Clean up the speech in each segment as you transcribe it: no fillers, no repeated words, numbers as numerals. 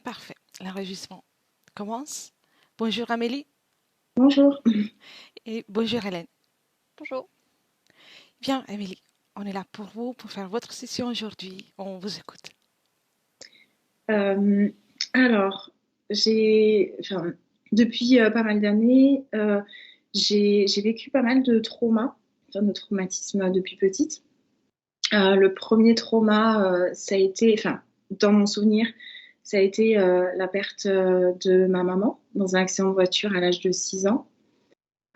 Parfait. L'enregistrement commence. Bonjour Amélie Bonjour. et bonjour Hélène. Bonjour. Bien Amélie, on est là pour vous, pour faire votre session aujourd'hui. On vous écoute. Euh, alors, depuis pas mal d'années, j'ai vécu pas mal de traumas, de traumatismes depuis petite. Le premier trauma, ça a été, dans mon souvenir, ça a été la perte de ma maman dans un accident de voiture à l'âge de 6 ans.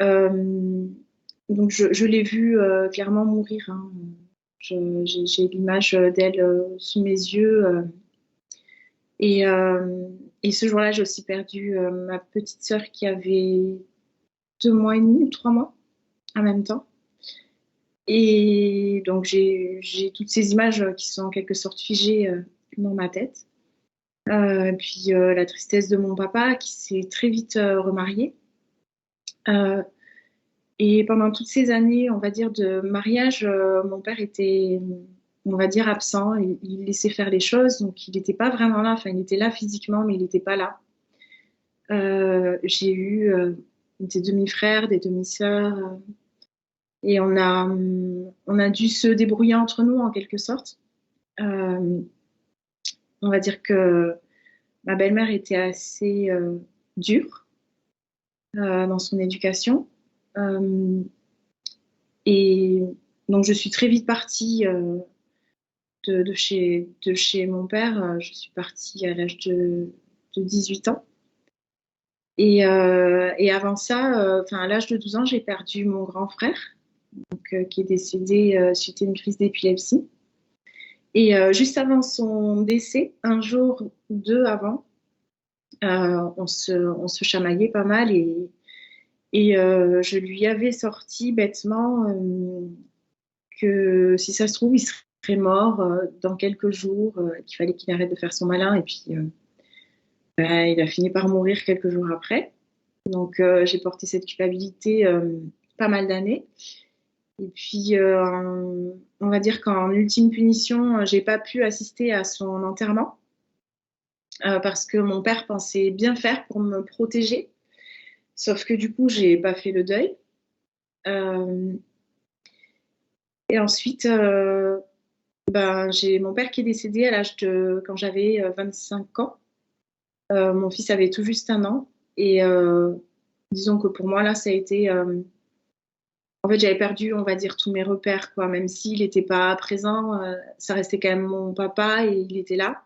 Euh, donc, je l'ai vue clairement mourir, hein. J'ai l'image d'elle sous mes yeux. Et, euh, et ce jour-là, j'ai aussi perdu ma petite sœur qui avait 2 mois et demi ou 3 mois en même temps. Et donc, j'ai toutes ces images qui sont en quelque sorte figées dans ma tête. Puis la tristesse de mon papa qui s'est très vite remarié. Euh, et pendant toutes ces années, on va dire, de mariage, mon père était, on va dire, absent. Il laissait faire les choses, donc il n'était pas vraiment là. Enfin, il était là physiquement, mais il n'était pas là. J'ai eu des demi-frères, des demi-sœurs, et on a dû se débrouiller entre nous en quelque sorte. Euh, on va dire que ma belle-mère était assez dure dans son éducation. Euh, et donc je suis très vite partie de chez mon père. Je suis partie à l'âge de 18 ans. Et avant ça, à l'âge de 12 ans, j'ai perdu mon grand frère, qui est décédé suite à une crise d'épilepsie. Et juste avant son décès, un jour ou deux avant, on se chamaillait pas mal et je lui avais sorti bêtement que si ça se trouve, il serait mort dans quelques jours, qu'il fallait qu'il arrête de faire son malin. Et puis, il a fini par mourir quelques jours après. Donc, j'ai porté cette culpabilité pas mal d'années. Et puis, on va dire qu'en ultime punition, j'ai pas pu assister à son enterrement parce que mon père pensait bien faire pour me protéger. Sauf que du coup, j'ai pas fait le deuil. Euh, et ensuite, j'ai mon père qui est décédé à l'âge de quand j'avais 25 ans. Mon fils avait tout juste 1 an. Et disons que pour moi, là, ça a été en fait, j'avais perdu, on va dire, tous mes repères, quoi. Même s'il n'était pas présent, ça restait quand même mon papa et il était là.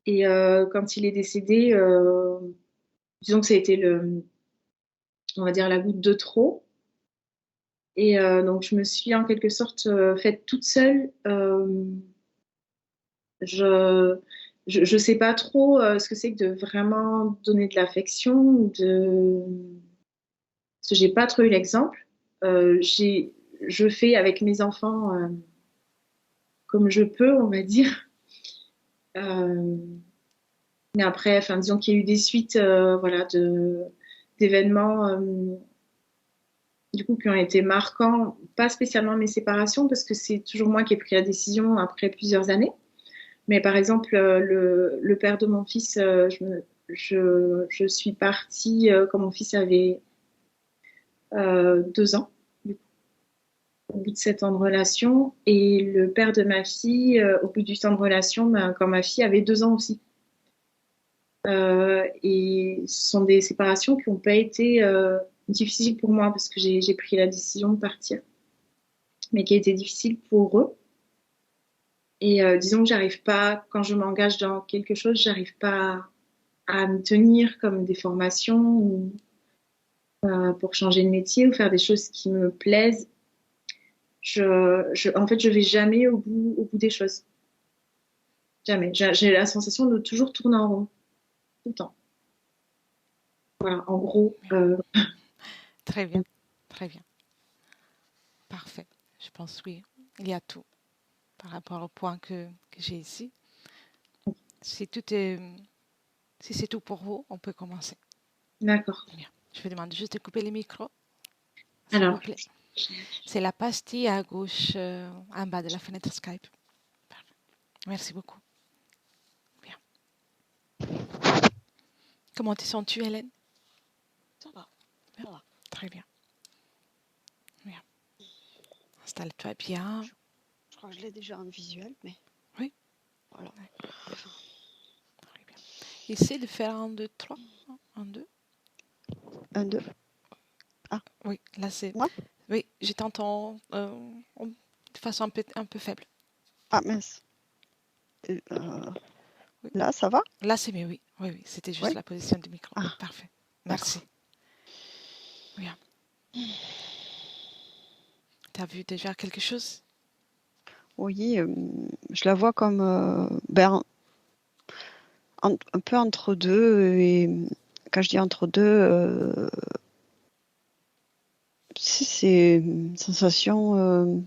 Et quand il est décédé, disons que ça a été on va dire, la goutte de trop. Et donc, je me suis en quelque sorte faite toute seule. Je, je sais pas trop ce que c'est que de vraiment donner de l'affection ou de, parce que j'ai pas trop eu l'exemple. Je fais avec mes enfants comme je peux, on va dire. Euh, mais après, disons qu'il y a eu des suites, voilà, d'événements, du coup, qui ont été marquants, pas spécialement mes séparations, parce que c'est toujours moi qui ai pris la décision après plusieurs années. Mais par exemple, le père de mon fils, je suis partie quand mon fils avait 2 ans, du coup, au bout de 7 ans de relation. Et le père de ma fille, au bout du temps de relation, ben, quand ma fille avait 2 ans aussi. Et ce sont des séparations qui n'ont pas été difficiles pour moi parce que j'ai pris la décision de partir, mais qui a été difficile pour eux. Et disons que j'arrive pas, quand je m'engage dans quelque chose, j'arrive pas à me tenir comme des formations ou pour changer de métier ou faire des choses qui me plaisent. En fait, je vais jamais au bout des choses. Jamais. J'ai la sensation de toujours tourner en rond, tout le temps. Voilà, en gros. Très bien, très bien. Parfait. Je pense oui, il y a tout par rapport au point que j'ai ici. Si tout est, si c'est tout pour vous, on peut commencer. D'accord. Bien. Je vous demande juste de couper les micros, s'il vous Alors, plaît. C'est la pastille à gauche, en bas de la fenêtre Skype. Parfait. Merci beaucoup. Bien. Comment te sens-tu, Hélène? Ça va, Bien. ça va. Très bien. Bien. Installe-toi bien. Je crois que je l'ai déjà en visuel, mais Oui. voilà. Très bien. Essaie de faire 1, 2, 3. 1, 2. 1, 2. Oui, là c'est. Moi? Oui, je t'entends de façon un peu faible. Ah, mince. Oui. Là, ça va? Là c'est mieux, oui. Oui, oui. C'était juste Oui. la position du micro. Ah, Parfait. d'accord. Merci. Bien. Tu as vu déjà quelque chose? Oui, je la vois comme ben, un peu entre deux. Et quand je dis entre deux, c'est une sensation.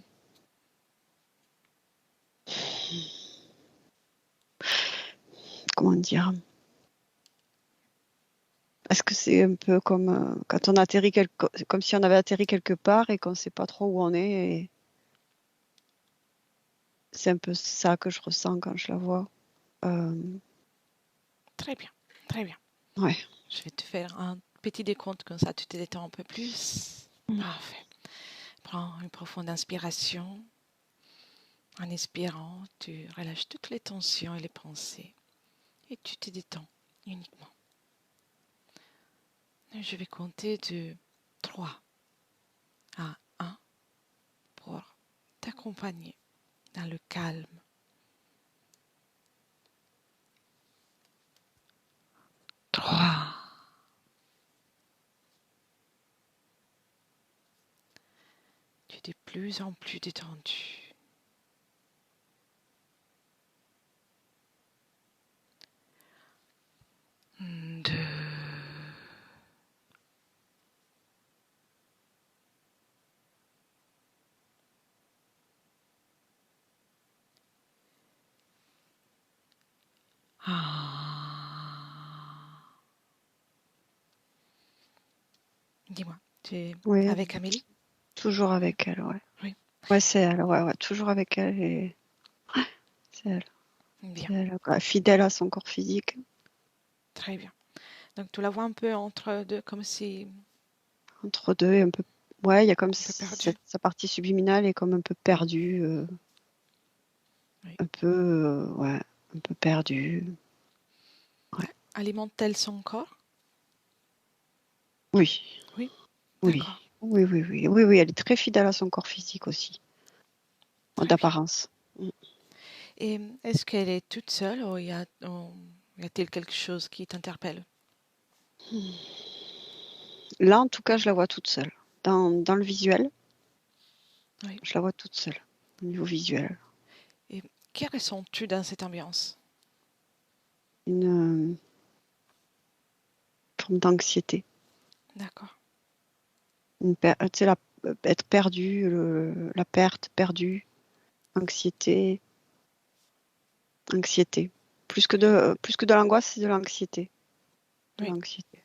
Comment dire? Est-ce que c'est un peu comme quand on atterrit comme si on avait atterri quelque part et qu'on ne sait pas trop où on est. Et c'est un peu ça que je ressens quand je la vois. Très bien. Très bien. Ouais. Je vais te faire un petit décompte comme ça tu te détends un peu plus. Parfait. Prends une profonde inspiration. En expirant, tu relâches toutes les tensions et les pensées et tu te détends uniquement. Et je vais compter de 3 à 1 pour t'accompagner dans le calme. 3. Tu es de plus en plus détendu. 2. Dis-moi, tu es Oui, avec Amélie? toujours avec elle, ouais. Oui. Ouais, c'est elle, ouais, toujours avec elle et c'est elle. Bien. C'est elle, quoi. Fidèle à son corps physique. Très bien. Donc tu la vois un peu entre deux, comme si Entre deux et un peu. Ouais, il y a comme un peu perdue. sa partie subliminale est comme un peu perdue. Oui. Ouais, un peu perdue. Ouais. Alimente-t-elle son corps? Oui, Oui. oui. D'accord. Oui, elle est très fidèle à son corps physique aussi, Très bien. d'apparence. Et est-ce qu'elle est toute seule ou y a-t-il quelque chose qui t'interpelle? Là, en tout cas, je la vois toute seule. Dans le visuel, Oui. je la vois toute seule, au niveau visuel. Et que ressens-tu dans cette ambiance? Une forme d'anxiété. D'accord. Tu sais, être perdu, la perte, perdu, anxiété. Anxiété. Plus que de l'angoisse, c'est de l'anxiété. De Oui. l'anxiété.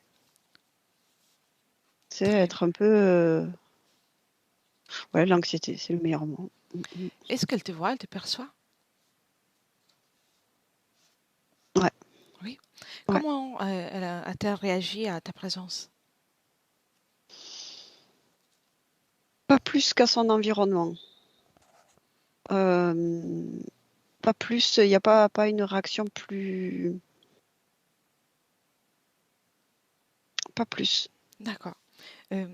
C'est Très bien. être un peu. Ouais, l'anxiété, c'est le meilleur mot. Est-ce qu'elle te voit, elle te perçoit? Ouais, Oui. ouais. Comment a-t-elle réagi à ta présence? Pas plus qu'à son environnement. Euh, Pas plus, il n'y a pas une réaction plus. Pas plus. D'accord. Euh,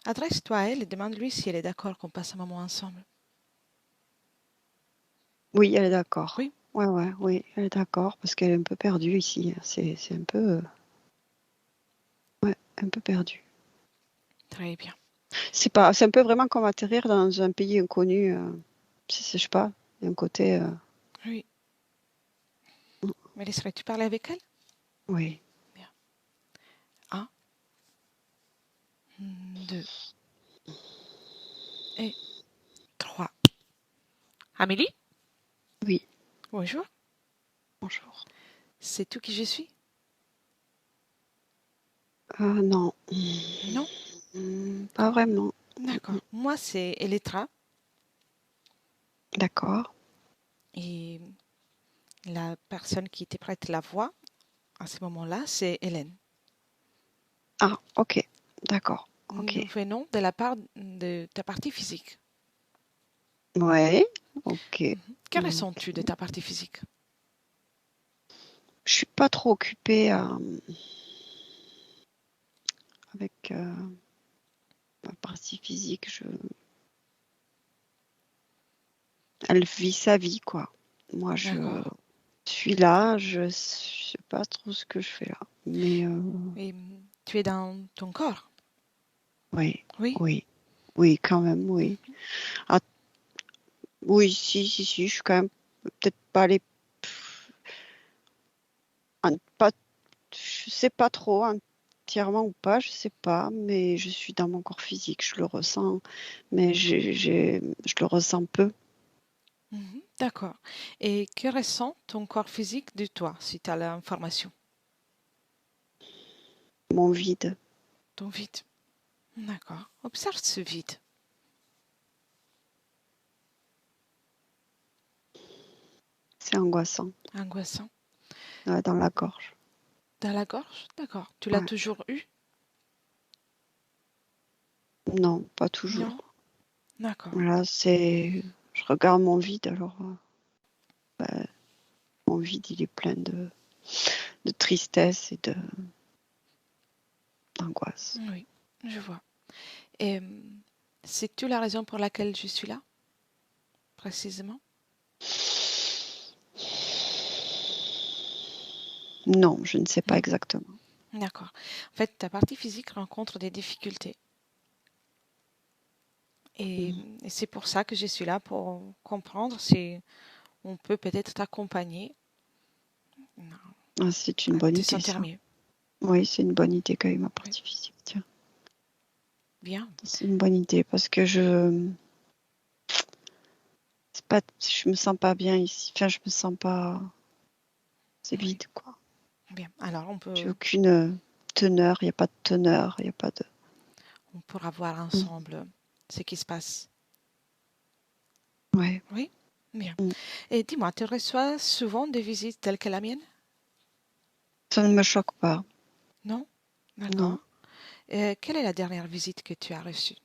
Adresse-toi à elle et demande-lui si elle est d'accord qu'on passe un moment ensemble. Oui, elle est d'accord. Oui. Oui, elle est d'accord parce qu'elle est un peu perdue ici. C'est un peu. Ouais, un peu perdue. Très bien. C'est un peu vraiment comme atterrir dans un pays inconnu. Je sais pas, il y a un côté. Oui. Mais laisserais-tu parler avec elle? Oui. Bien. 1, 2 et 3. Amélie? Oui. Bonjour. Bonjour. C'est tout qui je suis? Non. Non? Pas vraiment. D'accord. Moi, c'est Elettra D'accord. et la personne qui te prête la voix à ce moment-là, c'est Hélène. Ah, ok, d'accord, ok. Nous venons de la part de ta partie physique. Ouais, ok. Que ressens-tu de ta partie physique? Je suis pas trop occupée avec ma partie physique. Elle vit sa vie, quoi. Moi, je D'accord. suis là, je sais pas trop ce que je fais là. Mais Et tu es dans ton corps? oui, Oui. oui, oui, quand même, oui. Ah, oui, si, je suis quand même peut-être pas allée, pas, je sais pas trop entièrement ou pas, je sais pas, mais je suis dans mon corps physique, je le ressens, mais je le ressens peu. D'accord. Et que ressent ton corps physique de toi, si tu as l'information? Mon vide, Ton vide. D'accord. Observe ce vide. c'est angoissant, Angoissant. dans la gorge. Dans la gorge? D'accord. Tu l'as Ouais. toujours eu? Non, pas Non? toujours. D'accord. Là, je regarde mon vide, alors bah, mon vide, il est plein de tristesse et d'angoisse. Oui, je vois. Et sais-tu la raison pour laquelle je suis là, précisément? Non, je ne sais pas Non? exactement. D'accord. En fait, ta partie physique rencontre des difficultés. Et, Mhm. et c'est pour ça que je suis là, pour comprendre si on peut peut-être t'accompagner Ah, c'est une à bonne te idée, sentir ça. mieux. Oui, c'est une bonne idée quand même, ma Oui, partie physique. Tiens, bien. c'est une bonne idée parce que je me sens pas bien ici. Enfin, je me sens pas, c'est Oui, vide, quoi. bien. Alors, J'ai aucune teneur, il n'y a pas de teneur, il n'y a pas de. on pourra voir Mm. ensemble ce qui se passe. Ouais. Oui, bien. Mm. Et dis-moi, tu reçois souvent des visites telles que la mienne? Ça ne me choque pas. Non? Non. D'accord. Quelle est la dernière visite que tu as reçue?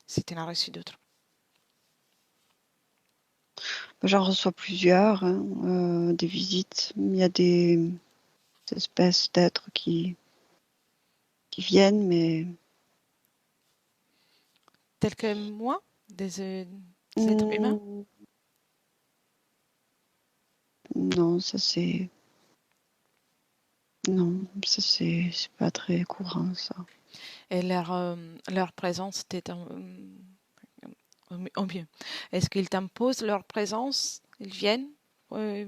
Si tu en as reçu d'autres. J'en reçois plusieurs, hein, des visites. Il y a des espèces d'êtres qui viennent, mais Tels que moi, des êtres humains? mm, non, ça c'est non, ça c'est pas très courant, ça. Et leur présence t'est au mieux. Est-ce qu'ils t'imposent leur présence? Ils viennent euh,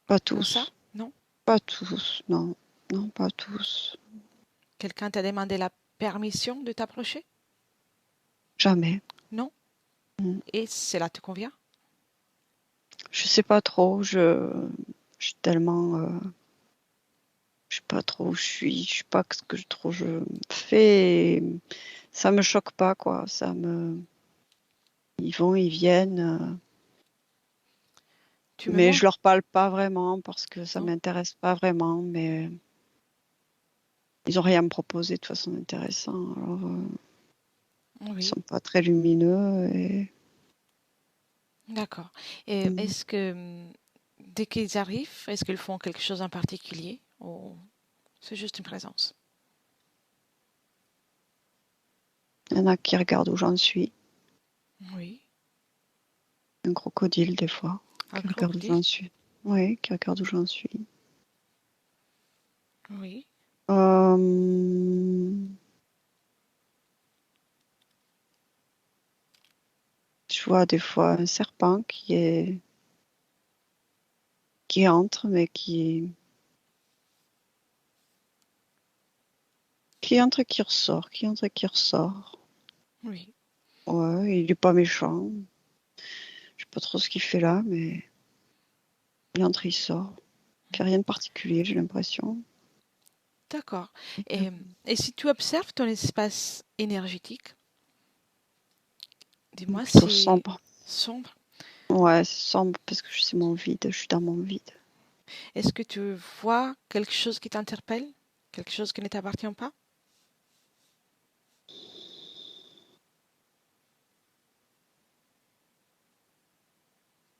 Pas pour ça? tous, Non? pas tous, non, non, pas tous, Quelqu'un t'a demandé la permission de t'approcher? jamais. Non? Mm. Et cela te convient? Je sais pas trop, je suis tellement, je sais pas trop où je sais pas ce que je fais. Ça me choque pas, quoi. Ils vont, ils viennent. Tu me Mais montres? je leur parle pas vraiment parce que ça Non? m'intéresse pas vraiment. Mais ils ont rien à me proposer de toute façon intéressant. Alors, ils Oui, sont pas très lumineux et d'accord. Et mm. est-ce que dès qu'ils arrivent, est-ce qu'ils font quelque chose en particulier ou c'est juste une présence? Il y en a qui regardent où j'en suis. Oui. Un crocodile des fois Un qui regarde où crocodile? j'en suis. Oui, qui regarde où j'en suis. Oui. Euh, je vois des fois un serpent qui entre, mais qui entre et qui ressort, qui entre et qui ressort. Oui. Ouais, il est pas méchant. Je sais pas trop ce qu'il fait là, mais il entre et il sort. Il fait rien de particulier, j'ai l'impression. D'accord. Et, et si tu observes ton espace énergétique, dis-moi, Plutôt c'est sombre. sombre. Ouais, c'est sombre parce que c'est mon vide, je suis dans mon vide. Est-ce que tu vois quelque chose qui t'interpelle? Quelque chose qui ne t'appartient pas?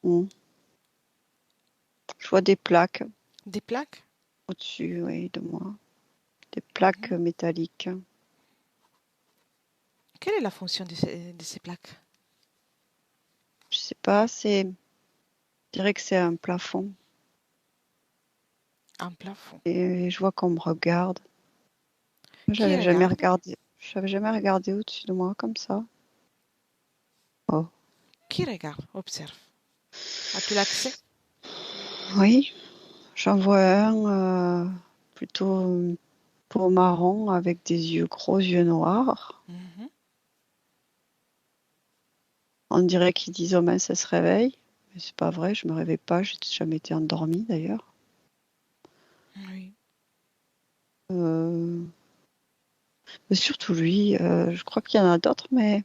Hmm. Je vois des plaques Des plaques? au-dessus, oui, de moi. Des plaques Mhm. métalliques. Quelle est la fonction de ces plaques? Je sais pas, je dirais que c'est un plafond. Un plafond. Et je vois qu'on me regarde. Qui regarde? J'avais jamais regardé au-dessus de moi comme ça. Oh. Qui regarde? Observe. As-tu l'accès? Oui, j'en vois un plutôt peau marron avec des yeux gros yeux noirs. Mhm. On dirait qu'ils disent oh mince, ça se réveille. Mais c'est pas vrai, je me réveille pas, j'ai jamais été endormie d'ailleurs. Oui. Euh, mais surtout lui, je crois qu'il y en a d'autres, mais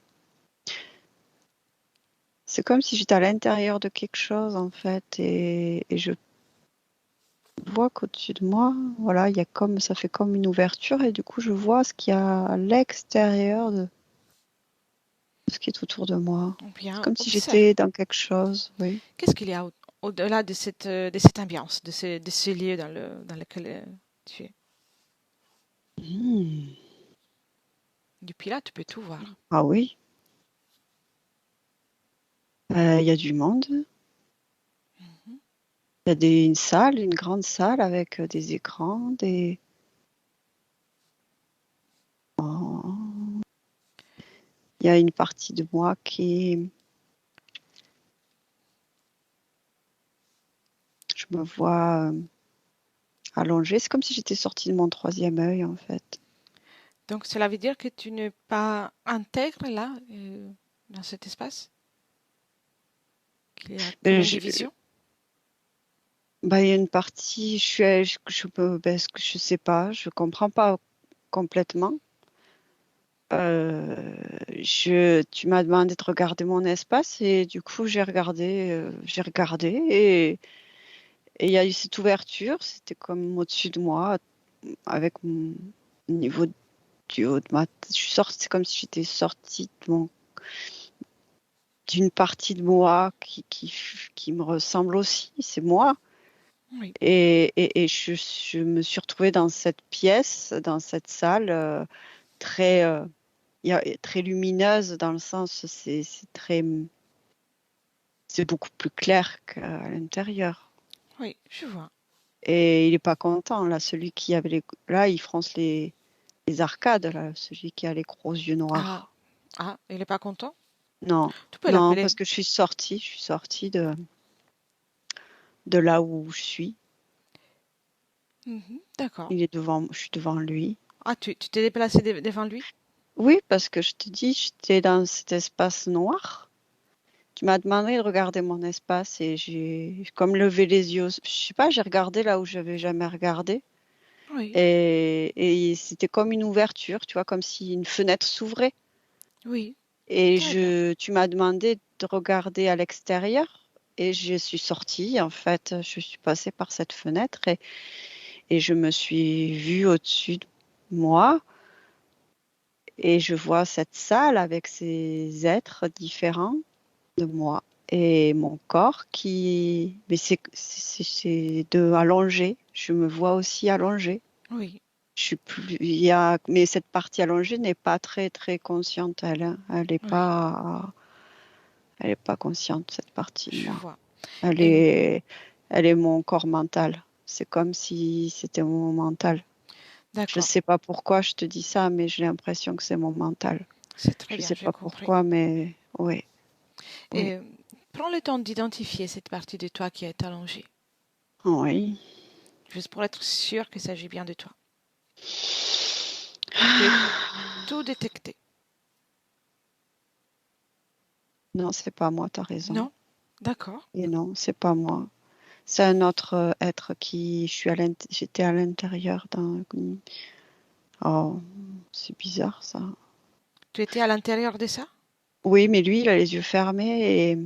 c'est comme si j'étais à l'intérieur de quelque chose en fait, et je vois qu'au-dessus de moi, voilà, il y a comme ça fait comme une ouverture, et du coup je vois ce qu'il y a à l'extérieur de ce qui est autour de moi. C'est Bien, comme si observe. j'étais dans quelque chose, oui. Qu'est-ce qu'il y a au-delà de cette ambiance, de ce lieu dans lequel tu es? Hmm. Depuis là, tu peux tout voir. Ah oui, il y a du monde. Mhm. Il y a une salle, une grande salle avec des écrans, des... Oh. Il y a une partie de moi je me vois allongée. C'est comme si j'étais sortie de mon troisième œil, en fait. Donc, cela veut dire que tu n'es pas intègre là, dans cet espace? Qu'il y a comme Mais une division? bah, il y a une partie, ben, je sais pas, je comprends pas complètement. Tu m'as demandé de regarder mon espace et du coup j'ai regardé et il y a eu cette ouverture, c'était comme au-dessus de moi, avec mon niveau du haut de ma tête. Je suis sortie, c'est comme si j'étais sortie d'une partie de moi qui me ressemble aussi, c'est moi. Oui, Et je me suis retrouvée dans cette pièce, dans cette salle très, très lumineuse dans le sens, c'est beaucoup plus clair qu'à l'intérieur. oui, je vois. Et il est pas content là, celui qui avait là, il fronce les arcades là, celui qui a les gros yeux Ah, noirs. ah, il n'est pas content? Non, Tu peux non, l'appeler. parce que je suis sortie de là où je suis. Mhm, d'accord. Je suis devant lui. Ah, tu t'es déplacé devant lui? Oui, parce que je te dis, j'étais dans cet espace noir. Tu m'as demandé de regarder mon espace et j'ai comme levé les yeux. Je sais pas, j'ai regardé là où j'avais jamais regardé. Oui, Et c'était comme une ouverture, tu vois, comme si une fenêtre s'ouvrait. oui, Et très bien. tu m'as demandé de regarder à l'extérieur et je suis sortie. En fait, je suis passée par cette fenêtre et je me suis vue au-dessus de moi et je vois cette salle avec ces êtres différents de moi et mon corps mais c'est de allongé. Je me vois aussi allongée. Oui, Je suis plus, mais cette partie allongée n'est pas très très consciente, elle, hein. oui, Elle est pas consciente cette partie de je moi. vois. Elle Et, est, elle est mon corps mental. C'est comme si c'était mon mental. Je d'accord, sais pas pourquoi je te dis ça, mais j'ai l'impression que c'est mon mental. c'est très Je bien, sais j'ai pas compris. pourquoi, mais oui, oui, Et prends le temps d'identifier cette partie de toi qui est allongée, oui. juste pour être sûr qu'il s'agit bien de toi. Tu peux tout détecter. Non, c'est pas moi, t'as raison. Non? D'accord. Et non, c'est pas moi. C'est un autre être j'étais à l'intérieur d'un. Oh, c'est bizarre ça. Tu étais à l'intérieur de ça? Oui, mais lui, il a les yeux fermés et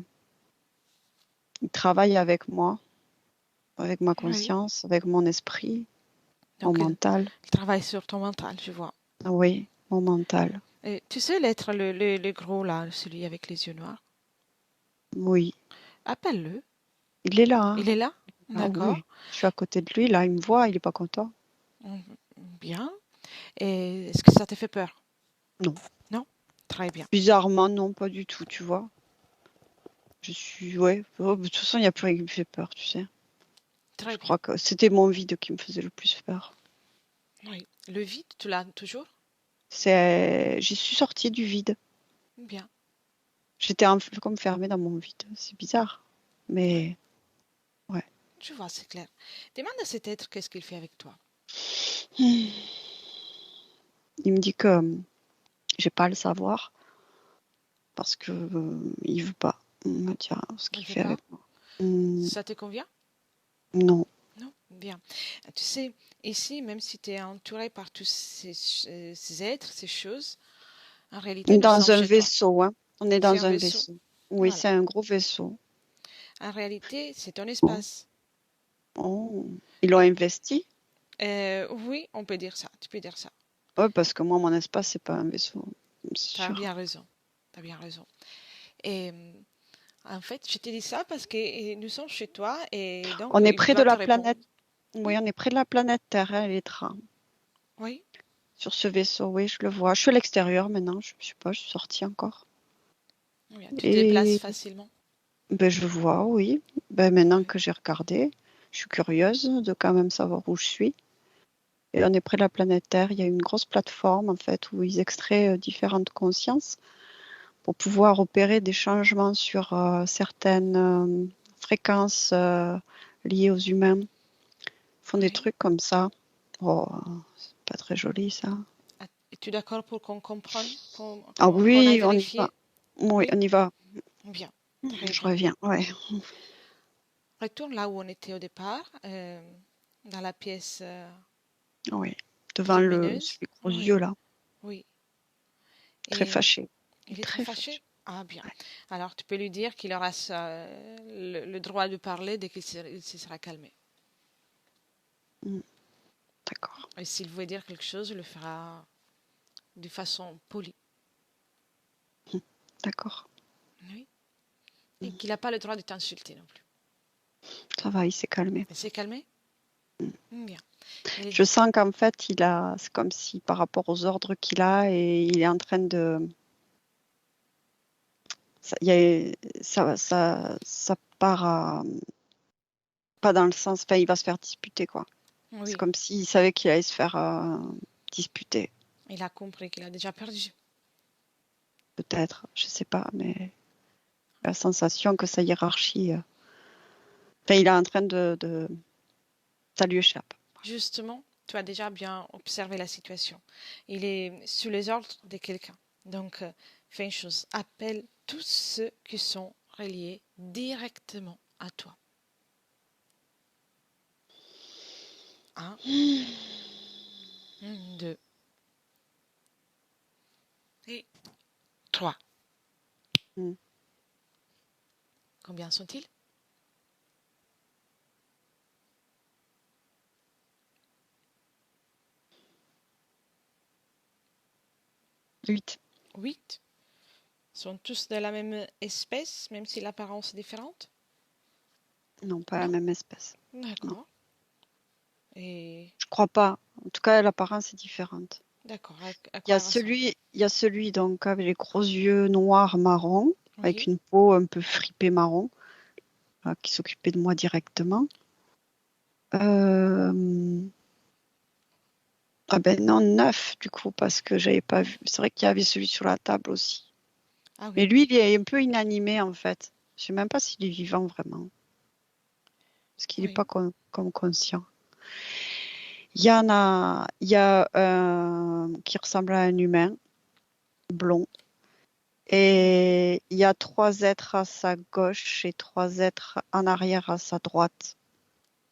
il travaille avec moi, avec ma Oui, conscience, avec mon esprit. mon Donc, mental. il travaille sur ton mental, je vois. Oui, mon mental. Et tu sais l'être, le gros là, celui avec les yeux noirs. Oui, Appelle-le. il est là. Hein. Il est là? Ah D'accord. oui, je suis à côté de lui, là, il me voit, il est pas content. Mhm. Bien. Et est-ce que ça te fait peur? Non. Non? Très bien. Bizarrement, non, pas du tout, tu vois. Ouais. Oh, de toute façon, il n'y a plus rien qui me fait peur, tu sais. Très Je bien. crois que c'était mon vide qui me faisait le plus peur. Oui. Le vide, tu l'as toujours? J'y suis sortie du vide. Bien. J'étais comme fermée dans mon vide. C'est bizarre. Oui. Mais, ouais. Je vois, c'est clair. Demande à cet être qu'est-ce qu'il fait avec toi. Il me dit que j'ai pas à le savoir parce que il veut pas me dire ce Il ne qu'il veut fait pas? avec moi. Hmm, Ça te convient? non. Non? Bien. Tu sais, ici, même si tu es entouré par tous ces êtres, ces choses, en réalité, nous Dans sommes un chez toi. vaisseau, hein. On est C'est un dans un vaisseau. vaisseau. Oui, Voilà. c'est un gros vaisseau. En réalité, c'est ton Oh. espace. Oh. Ils l'ont investi? Oui, on peut dire ça. Tu peux dire ça. Ouais, parce que moi, mon espace, c'est pas un vaisseau, c'est Tu as sûr. bien raison. Tu as bien raison. Et en fait, je te dis ça parce que nous sommes chez toi et donc On est il près de doit te la répondre. planète. Oui, Oui, on est près de la planète Terre, hein, les trains. oui. Sur ce vaisseau, oui, je le vois. Je suis à l'extérieur maintenant, je sais pas, je suis sortie encore. Bien. Tu te déplaces Et facilement. ben, je vois, oui. Ben, maintenant Oui, que j'ai regardé, je suis curieuse de quand même savoir où je suis. Et on est près de la planète Terre. Il y a une grosse plateforme, en fait, où ils extraient différentes consciences pour pouvoir opérer des changements sur certaines fréquences liées aux humains. Ils font des oui. trucs comme ça. Oh, c'est pas très joli, ça. Ah, es-tu d'accord pour qu'on comprenne, Ah qu'on aille oui, on y va. vérifier? Oui, Oui, on y va. bien. Très Je bien. reviens, ouais. Retourne là où on était au départ, dans la pièce Oui. Devant lumineuse. les gros Oui, yeux, là. oui. Très Et fâché. il est très Très fâché. fâché. Ah, bien. Alors, tu peux lui dire qu'il aura le droit de parler dès il se sera calmé. Mm, d'accord. Et s'il veut dire quelque chose, il le fera de façon polie. Mm, d'accord. Oui. Et Mm, qu'il n'a pas le droit de t'insulter non plus. ça va, il s'est calmé. Il s'est calmé? Mm. Bien. Il est- Je sens qu'en fait, c'est comme si par rapport aux ordres qu'il a, et il est en train de, ça part pas dans le sens, enfin, il va se faire disputer, quoi. C'est Oui, comme s'il savait qu'il allait se faire disputer, il a compris qu'il a déjà perdu. peut-être, je sais pas, mais la sensation que sa hiérarchie, enfin, il est en train ça lui échappe. Justement, tu as déjà bien observé la situation. Il est sous les ordres de quelqu'un. Donc, fais une chose. Appelle tous ceux qui sont reliés directement à toi. Un, deux et trois. Mm. Combien sont-ils? 8. 8. Sont tous de la même espèce, même si l'apparence est différente? Non, pas la Non? même espèce. Non, D'accord. Et je crois pas. En tout cas, l'apparence est différente. d'accord. À quoi elle ressemble? Il y a celui donc avec les gros yeux noirs marron, avec Oui. une peau un peu fripée marron, qui s'occupait de moi directement. Euh, Ah ben non, 9 du coup, parce que j'avais pas vu. C'est vrai qu'il y avait celui sur la table aussi. Ah Mais oui. lui, il est un peu inanimé en fait. Je sais même pas s'il est vivant vraiment, parce qu'il n'est Oui. pas comme conscient. Il y a un qui ressemble à un humain, blond. Oui. Et il y a 3 êtres à sa gauche et 3 êtres en arrière à sa droite.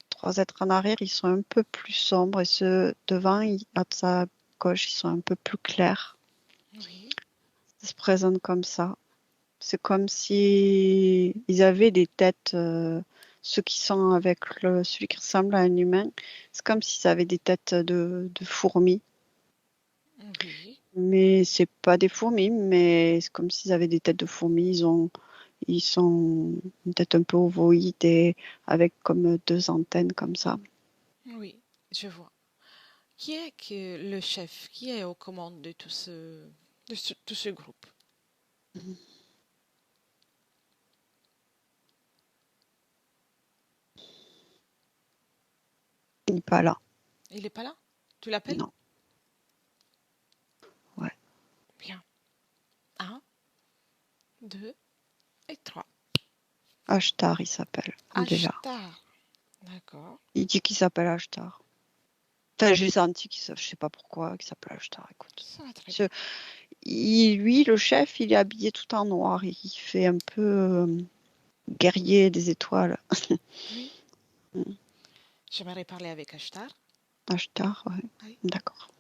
3 êtres en arrière, ils sont un peu plus sombres et ceux devant, à sa gauche, ils sont un peu plus clairs. Oui. Ils se présentent comme ça. C'est comme si ils avaient des têtes ceux qui sont avec celui qui ressemble à un humain, c'est comme s'ils avaient des têtes de fourmis. Oui, Mais c'est pas des fourmis, mais c'est comme s'ils avaient des têtes de fourmis. Ils sont une tête un peu ovoïde et avec comme deux antennes comme ça. oui, je vois. Qui est que le chef? Qui est aux commandes de tout ce groupe? Il n'est pas là. Il n'est pas là? Tu l'appelles? Non. Ouais. Bien. Un, deux et trois. Ashtar, il s'appelle. Il est là. Ashtar. D'accord. Il dit qu'il s'appelle Ashtar. Enfin, j'ai senti je sais pas pourquoi, qu'il s'appelle Ashtar. Écoute. Ça va très bien. Lui, le chef, il est habillé tout en noir. Il fait un peu guerrier des étoiles. Oui. J'aimerais parler avec Ashtar. Ashtar, ouais. Oui. D'accord.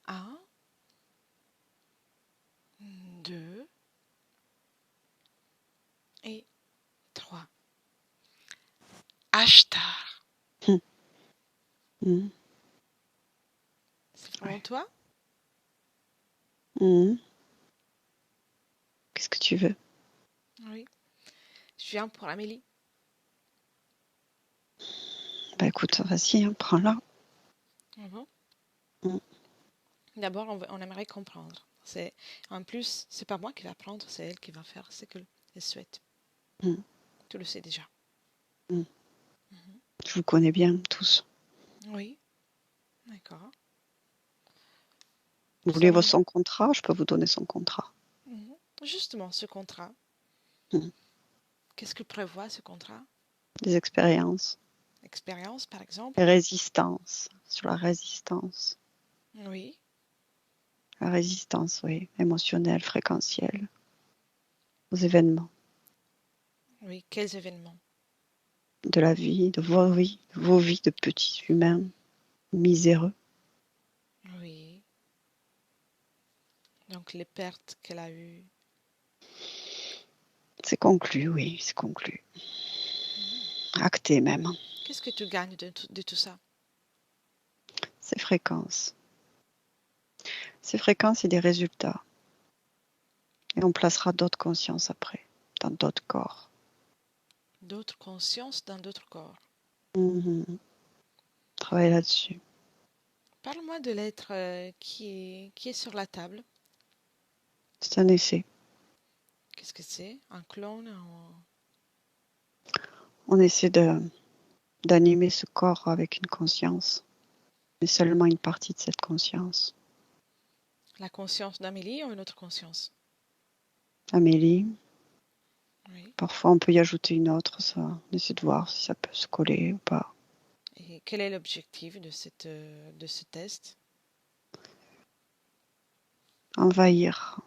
Un, deux et trois. Ashtar. Mhm. C'est vraiment Ouais. toi? Mhm. Qu'est-ce que tu veux? Oui. Je viens pour Amélie. Bah écoute, vas-y, hein, prends-la. Ah bon? Mhm. D'abord, on aimerait comprendre. En plus, c'est pas moi qui va prendre, c'est elle qui va faire ce qu'elle souhaite. Mhm. Tu le sais déjà. Mhm. Mhm. Je vous connais bien tous. Oui, d'accord. Vous Nous voulez sommes son contrat? Je peux vous donner son contrat. Mhm. Justement ce contrat. Mhm. Qu'est-ce que prévoit ce contrat? Des expériences. Expérience, par exemple? Et résistance. Sur la résistance. Oui, La résistance, oui. Émotionnelle, fréquentielle. Aux événements. oui. Quels événements? De la vie, de vos vies de petits humains miséreux. Oui. Donc les pertes qu'elle a eues. C'est conclu, oui, c'est conclu. Mhm. Acté même. Qu'est-ce que tu gagnes de tout ça? Ces fréquences. Ces fréquences et des résultats. Et on placera d'autres consciences après, dans d'autres corps. D'autres consciences dans d'autres corps. Mhm. Travailler là-dessus. Parle-moi de l'être qui est sur la table. C'est un essai. Qu'est-ce que c'est? Un clone? On essaie d'animer ce corps avec une conscience, mais seulement une partie de cette conscience. La conscience d'Amélie ou une autre conscience? Amélie, Oui. parfois on peut y ajouter une autre, ça. On essaie de voir si ça peut se coller ou pas. Et quel est l'objectif de ce test? Envahir. Envahir.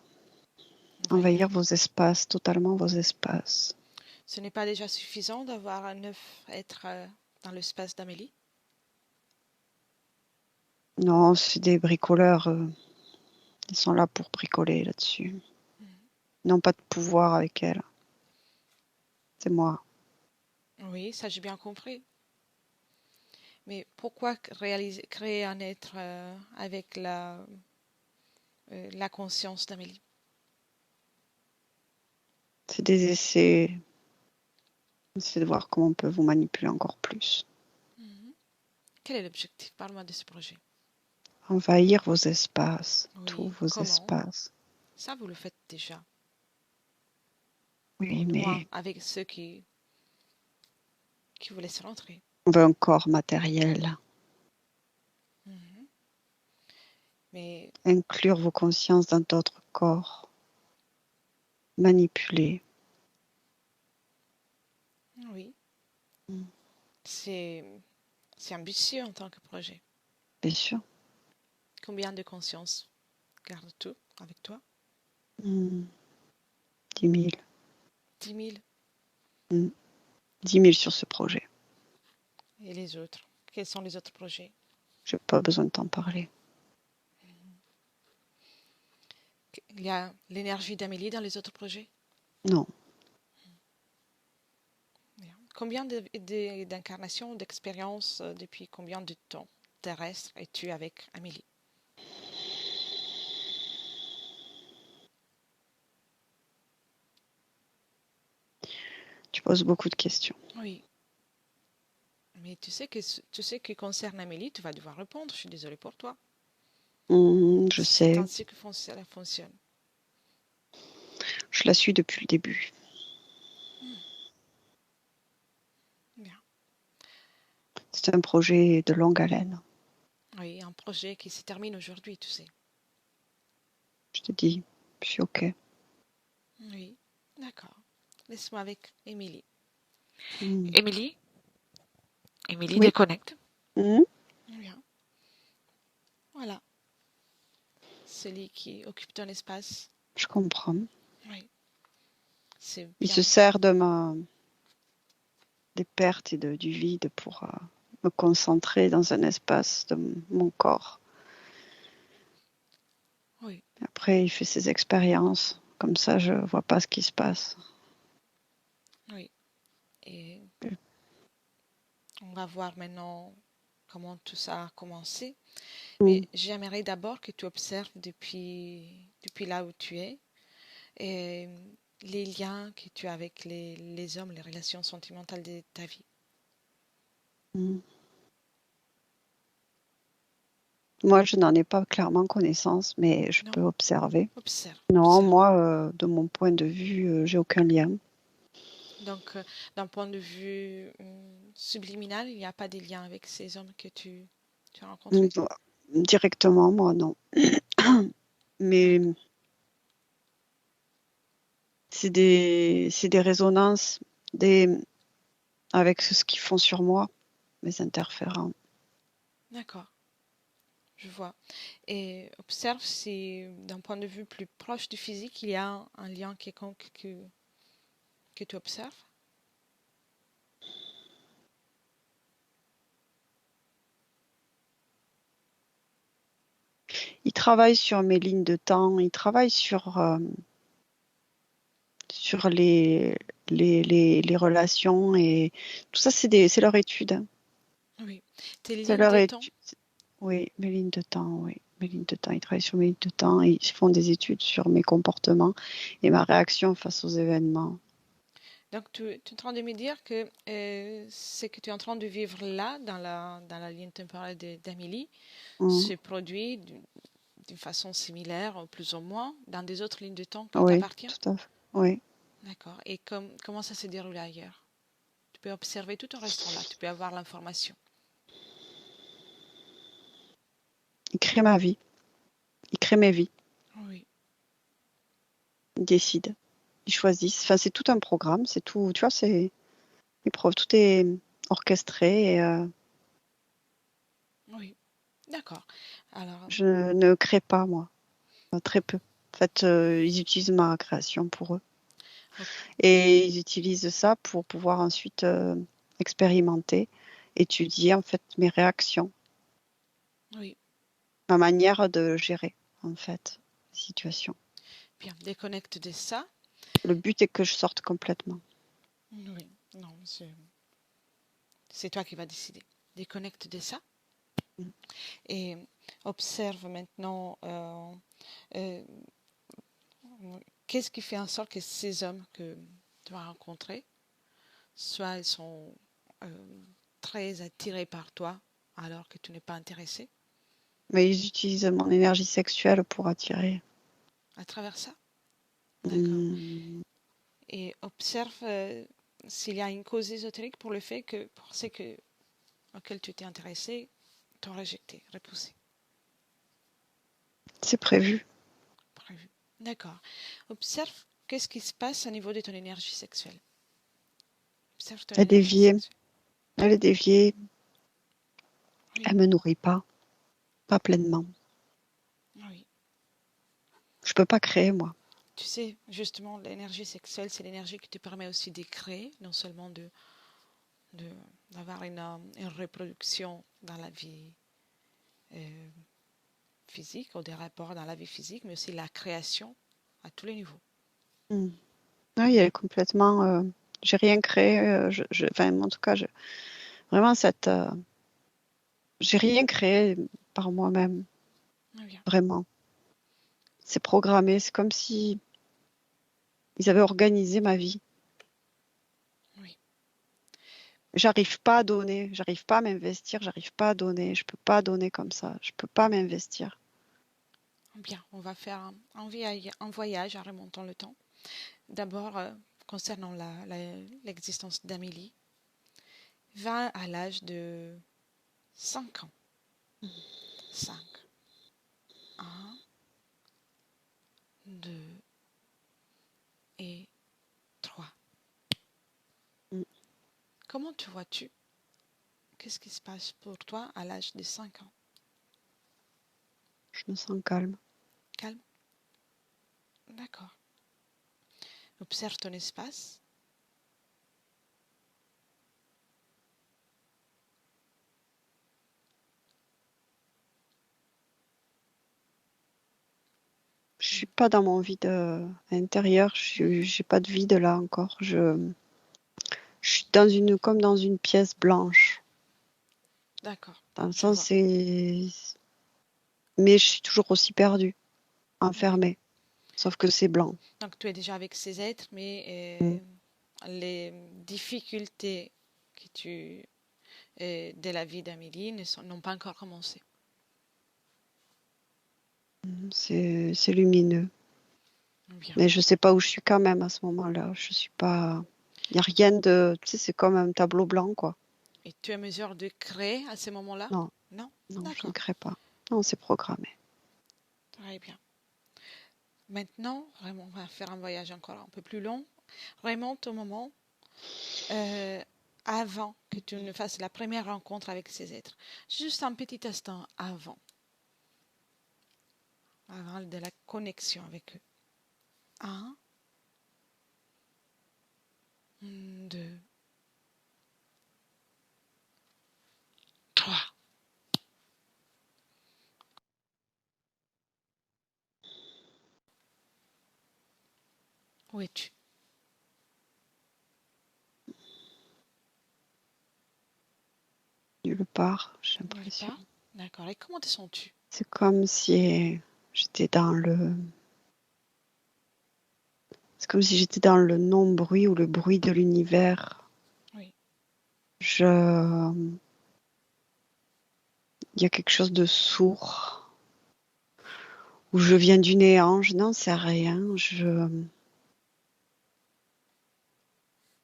Envahir vos espaces, totalement vos espaces. Ce n'est pas déjà suffisant d'avoir un 9 êtres dans l'espace d'Amélie? Non, c'est des bricoleurs. Ils sont là pour bricoler là-dessus. Mhm. Ils n'ont pas de pouvoir avec elle. C'est moi. Oui, ça j'ai bien compris. Mais pourquoi créer un être avec la conscience d'Amélie? C'est des essais. On essaie de voir comment on peut vous manipuler encore plus. Mhm. Quel est l'objectif? Parle-moi de ce projet. Envahir vos espaces, tous Oui, vos comment? espaces. Ça, vous le faites déjà. Oui, Du moins, mais avec ceux qui vous laissent rentrer. on veut un corps matériel. Mhm. Mais Inclure vos consciences dans d'autres corps. Manipuler. oui, Mm. c'est c'est ambitieux en tant que projet. Bien sûr. Combien de consciences gardes-tu avec toi? 10 000. 10 000. Mm. 10 000 sur ce projet. Et les autres? Quels sont les autres projets? Je n'ai pas besoin de t'en parler. Il y a l'énergie d'Amélie dans les autres projets? Non. Bien. combien d'incarnations, d'expériences, depuis combien de temps terrestre es-tu avec Amélie? Tu poses beaucoup de questions. Oui, mais tu sais que concerne Amélie, tu vas devoir répondre. Je suis désolée pour toi. Je C'est sais, ainsi que ça fonctionne. je la suis depuis le début. Bien. C'est un projet de longue haleine. Oui, un projet qui se termine aujourd'hui, tu sais. Je te dis, je suis OK. Oui, d'accord. Laisse-moi avec Émilie. Mm. Émilie? Émilie Oui. déconnecte. Mm. Bien. Voilà. Celui qui occupe ton espace. Je comprends. Oui, c'est Il se bien. sert des pertes et du vide pour me concentrer dans un espace de mon corps. Oui, Après, il fait ses expériences. Comme ça, je vois pas ce qui se passe. oui. Et on va voir maintenant comment tout ça a commencé. Mais Mm. j'aimerais d'abord que tu observes depuis là où tu es et les liens que tu as avec les hommes, les relations sentimentales de ta vie. Mm. Moi, je n'en ai pas clairement connaissance, mais je peux Non? observer. Observe, Non, observe. moi, de mon point de vue, j'ai aucun lien. Donc, d'un point de vue subliminal, il n'y a pas de lien avec ces hommes que tu as Mm, rencontrés? directement, moi, non. Mais D'accord. c'est des résonances avec ce qu'ils font sur moi, mes interférents. D'accord, je vois. Et observe si, d'un point de vue plus proche du physique, il y a un lien quelconque que tu observes. Ils travaillent sur mes lignes de temps, ils travaillent sur les relations et tout ça, c'est leur étude, hein. Oui. Tes C'est lignes leur de temps? étude. Oui, mes lignes de temps, oui. Mes lignes de temps. Ils travaillent sur mes lignes de temps et ils font des études sur mes comportements et ma réaction face aux événements. Donc, tu es en train de me dire que ce que tu es en train de vivre là, dans la ligne temporelle d'Amélie, Mm. se produit d'une façon similaire, ou plus ou moins, dans des autres lignes de temps qui Oui, t'appartiennent? tout à fait. Oui. D'accord. Et comment ça se déroule ailleurs? Tu peux observer tout en restant là. Tu peux avoir l'information. Ils créent ma vie. Ils créent mes vies. Oui, Ils décident. Ils choisissent. Enfin, c'est tout un programme. C'est tout. Tu vois, c'est épreuve. Tout est orchestré et oui. D'accord. Alors, je ne crée pas, moi. Très peu. En fait, ils utilisent ma création pour eux. ok, Et ils utilisent ça pour pouvoir ensuite expérimenter, étudier en fait mes réactions, oui. ma manière de gérer en fait la situation. Bien, déconnecte de ça. Le but est que je sorte complètement. Oui, non, c'est toi qui vas décider. Déconnecte de ça et observe maintenant euh, qu'est-ce qui fait en sorte que ces hommes que tu as rencontrés, soit ils sont très attirés par toi alors que tu n'es pas intéressé Mais ils utilisent mon énergie sexuelle pour attirer. à travers ça. D'accord. Hmm. Et observe s'il y a une cause ésotérique pour le fait que pour ce auquel tu t'es intéressé, t'ont rejeté, repoussé, C'est prévu. prévu. D'accord. Observe qu'est-ce qui se passe au niveau de ton énergie sexuelle. Observe ton Elle est énergie déviée. sexuelle. Elle est déviée. Oui, Elle me nourrit pas pleinement. oui. Je peux pas créer moi. Tu sais, justement, l'énergie sexuelle, c'est l'énergie qui te permet aussi de créer, non seulement de- d'avoir une reproduction dans la vie euh, physique, ou des rapports dans la vie physique, mais aussi la création à tous les niveaux. Hmm. Oui, elle est complètement J'ai rien créé. Enfin, en tout cas, vraiment, j'ai rien créé par moi-même, Très bien. vraiment. C'est programmé. C'est comme si ils avaient organisé ma vie. Oui. J'arrive pas à donner, j'arrive pas à m'investir, j'arrive pas à donner. Je peux pas donner comme ça. Je peux pas m'investir. Bien, on va faire un voyage en remontant le temps. D'abord, concernant l'existence d'Amélie, va à l'âge de 5 ans. 5. 1, 2 et 3. Mm. Comment te vois-tu? Qu'est-ce qui se passe pour toi à l'âge de 5 ans? Je me sens calme. Calme? D'accord. Observe ton espace. Je suis pas dans mon vide intérieur. J'ai pas de vide là encore. Je suis comme dans une pièce blanche. D'accord, Dans le je sens, vois. mais je suis toujours aussi perdue, Oui. enfermée. Sauf que c'est blanc. Donc tu es déjà avec ces êtres, mais Mm. les difficultés de la vie d'Amélie n'ont pas encore commencé. C'est lumineux. Bien. Mais je sais pas où je suis quand même à ce moment-là. Je suis pas. Il n'y a rien de. Tu sais, c'est comme un tableau blanc, quoi. Et tu es en mesure de créer à ce moment-là? Non, Non? non, je ne D'accord. crée pas. Non, c'est programmé. Très bien. Maintenant, vraiment, on va faire un voyage encore un peu plus long. Remonte au moment euh, avant que tu ne fasses la première rencontre avec ces êtres. Juste un petit instant avant de la connexion avec eux. 1, 2, 3. Où es-tu? Nulle part, j'ai Nulle l'impression. part. D'accord. Et comment te sens-tu? C'est comme si j'étais dans le. C'est comme si j'étais dans le non-bruit ou le bruit de l'univers. Oui. Je. Il y a quelque chose de sourd. Ou je viens du néant, je n'en sais rien.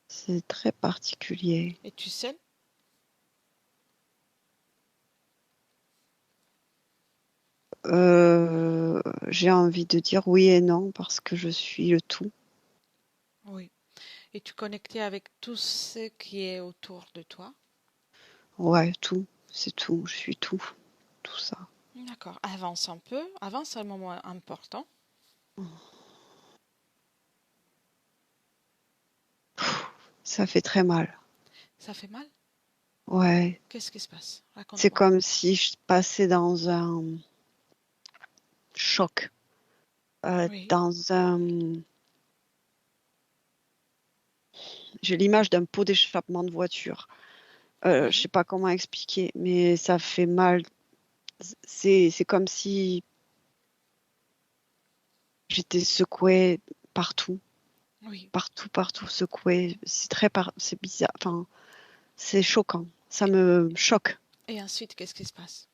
C'est très particulier. Es-tu seul? J'ai envie de dire oui et non parce que je suis le tout. Oui. Es-tu connecté avec tout ce qui est autour de toi? Ouais, tout. C'est tout. Je suis tout. Tout ça. D'accord. Avance un peu. Avance un moment important. Ça fait très mal. Ça fait mal? Ouais. Qu'est-ce qui se passe? C'est Raconte-moi. comme si je passais dans un choc. Oui. Dans un. J'ai l'image d'un pot d'échappement de voiture. Je Oui. sais pas comment expliquer, mais ça fait mal. C'est comme si j'étais secouée partout, Oui. partout, partout secouée. C'est bizarre. Enfin, c'est choquant. Ça Et, me choque. et ensuite, qu'est-ce qui se passe?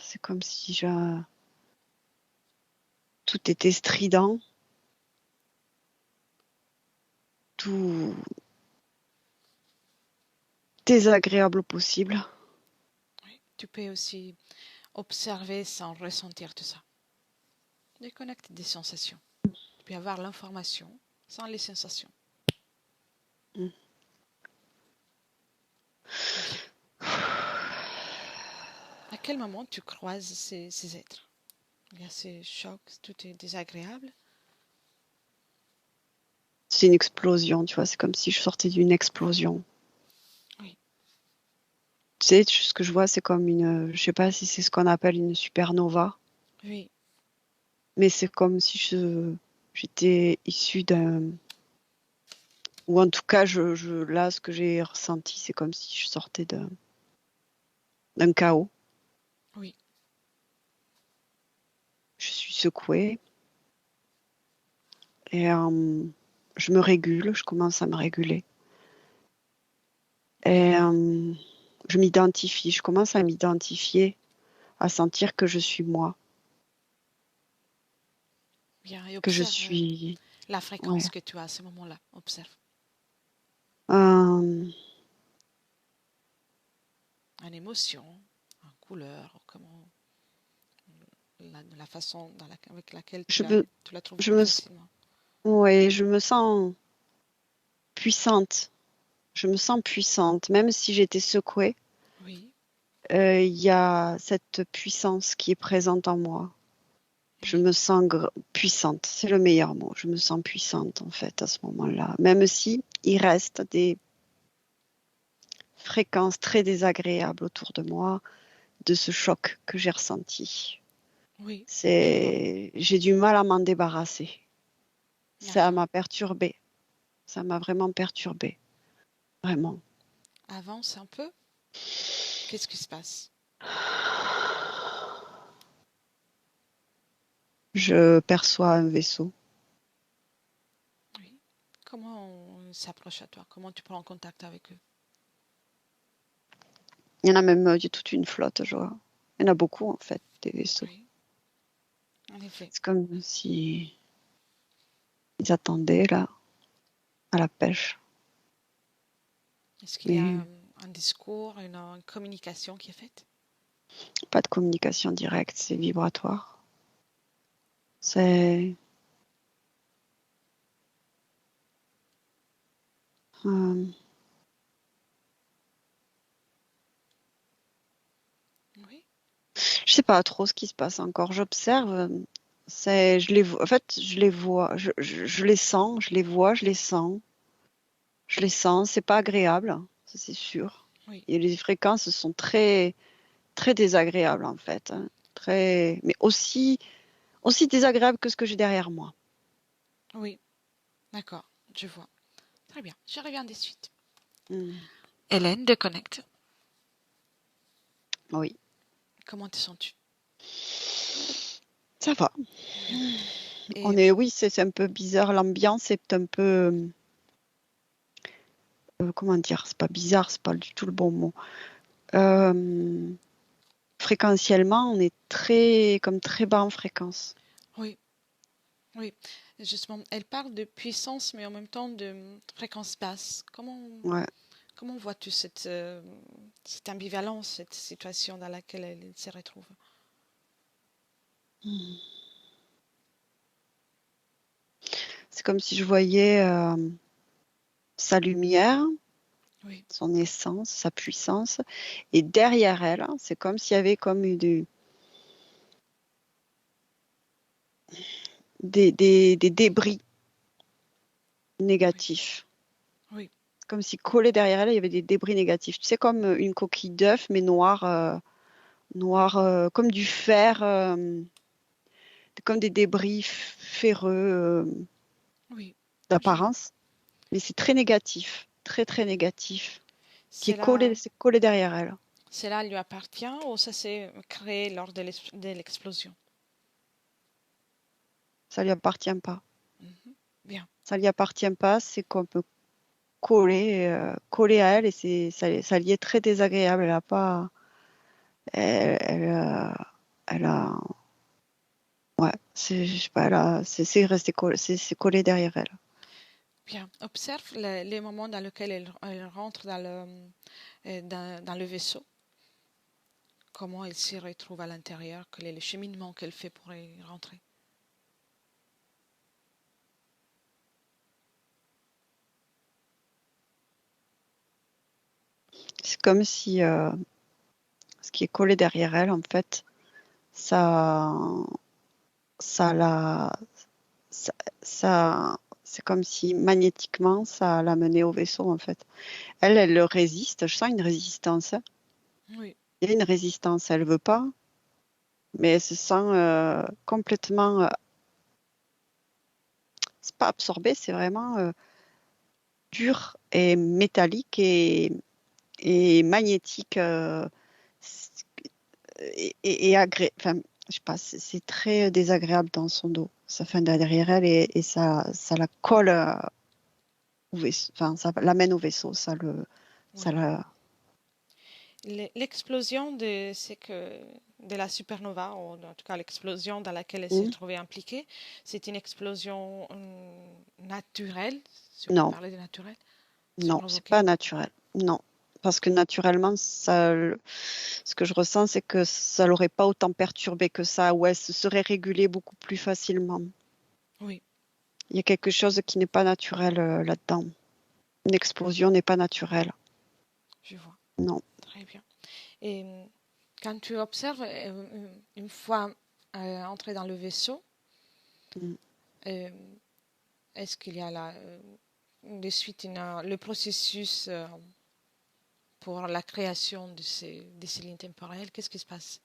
C'est comme si tout était strident, tout désagréable au possible. Oui. Tu peux aussi observer sans ressentir tout ça. Déconnecte des sensations. Tu peux avoir l'information sans les sensations. Mm. Bien. À quel moment tu croises ces êtres? Il y a ces chocs, tout est désagréable. C'est une explosion, tu vois. C'est comme si je sortais d'une explosion. Oui. Tu sais, ce que je vois, c'est comme une. Je sais pas si c'est ce qu'on appelle une supernova. Oui, Mais c'est comme si j'étais issue ou en tout cas, là, ce que j'ai ressenti, c'est comme si je sortais d'un chaos. oui, Je suis secouée et je me régule, je commence à me réguler. Et je commence à m'identifier, à sentir que je suis moi, bien. Et que je observe suis... la Ouais. fréquence que tu as à ce moment-là. Observe. Euh, En émotion, en couleur, comment, la façon avec laquelle je me, tu la trouves je plus me, facilement. ouais, je me sens puissante. Je me sens puissante, même si j'étais secouée. Oui, Il y a cette puissance qui est présente en moi. Je oui, me sens puissante, c'est le meilleur mot. Je me sens puissante en fait à ce moment-là, même si il reste des fréquences très désagréables autour de moi de ce choc que j'ai ressenti. oui, je vois. J'ai du mal à m'en débarrasser. Ça D'accord. m'a perturbée. Ça m'a vraiment perturbée, vraiment. Avance un peu. Qu'est-ce qui se passe? Je perçois un vaisseau. Oui. Comment on s'approche à toi? Comment tu prends contact avec eux? Il y en a même toute une flotte, je vois. Il y en a beaucoup en fait, des vaisseaux. Oui, en effet. C'est comme si ils attendaient là, à la pêche. Est-ce qu'il y a Mais un discours, une communication qui est faite? pas de communication directe, c'est vibratoire. C'est euh, Oui, je sais pas trop ce qui se passe encore. J'observe. Je les vois. En fait, je les vois. Je les sens. Je les vois. Je les sens. Je les sens. C'est pas agréable, ça c'est sûr. oui, Et les fréquences sont très très désagréables en fait, hein. Très, mais aussi désagréables que ce que j'ai derrière moi. oui. D'accord, je vois. Très bien. Je reviens de suite. Hmm. Hélène de Connect. Oui, Comment te sens-tu? ça va. Bien. Et Oui, c'est un peu bizarre. L'ambiance est un peu, comment dire, c'est pas bizarre, c'est pas du tout le bon mot. Euh, Fréquentiellement, on est comme très bas en fréquence. oui, oui. Justement, elle parle de puissance, mais en même temps de fréquence basse. Ouais. Comment vois-tu cette ambivalence, cette situation dans laquelle elle se retrouve? C'est comme si je voyais sa lumière, Oui, son essence, sa puissance, et derrière elle, hein, c'est comme s'il y avait comme des débris oui, négatifs. oui, Comme si collé derrière elle, il y avait des débris négatifs. Tu sais, comme une coquille d'œuf, mais noire, comme du fer, comme des débris ferreux oui. Je vois. d'apparence. Mais c'est très négatif, très très négatif, qui est Cela, c'est collé derrière elle. cela lui appartient ou ça s'est créé lors de l'explosion? Ça lui appartient pas. Mhm. Bien. Ça lui appartient pas, c'est qu'on peut coller à elle et ça lui est très désagréable. Elle a pas, elle a, ouais, je sais pas, c'est resté collé, c'est collé derrière elle. Bien. Observe les moments dans lesquels elle rentre dans le vaisseau. Comment elle s'y retrouve à l'intérieur? Quel est le cheminement qu'elle fait pour y rentrer? C'est comme si ce qui est collé derrière elle, en fait, ça, ça la, ça, c'est comme si magnétiquement, ça l'a menée au vaisseau, en fait. Elle le résiste. Je sens une résistance. Oui, Il y a une résistance. Elle veut pas. mais elle se sent complètement, c'est pas absorbé, c'est vraiment dur et métallique et magnétique enfin, je sais pas, c'est très désagréable dans son dos. Ça fait derrière elle et ça la colle au vaisseau, enfin, ça l'amène au vaisseau, ça Oui. la, L'explosion de la supernova, ou en tout cas l'explosion dans laquelle elle s'est Hmm. trouvée impliquée, c'est une explosion naturelle, si on peut Non, parler de naturelle, non, c'est pas surprovoquée. naturel. Non. Parce que naturellement, ce que je ressens, c'est que ça l'aurait pas autant perturbé que ça, ou elle se serait régulée beaucoup plus facilement. Oui, Il y a quelque chose qui n'est pas naturel là-dedans. Une explosion n'est pas naturelle. je vois. Non. Très bien. Et quand tu observes, une fois entré dans le vaisseau, Mm. euh, est-ce qu'il y a là, de suite le processus pour la création de ces lignes temporelles? Qu'est-ce qui se passe?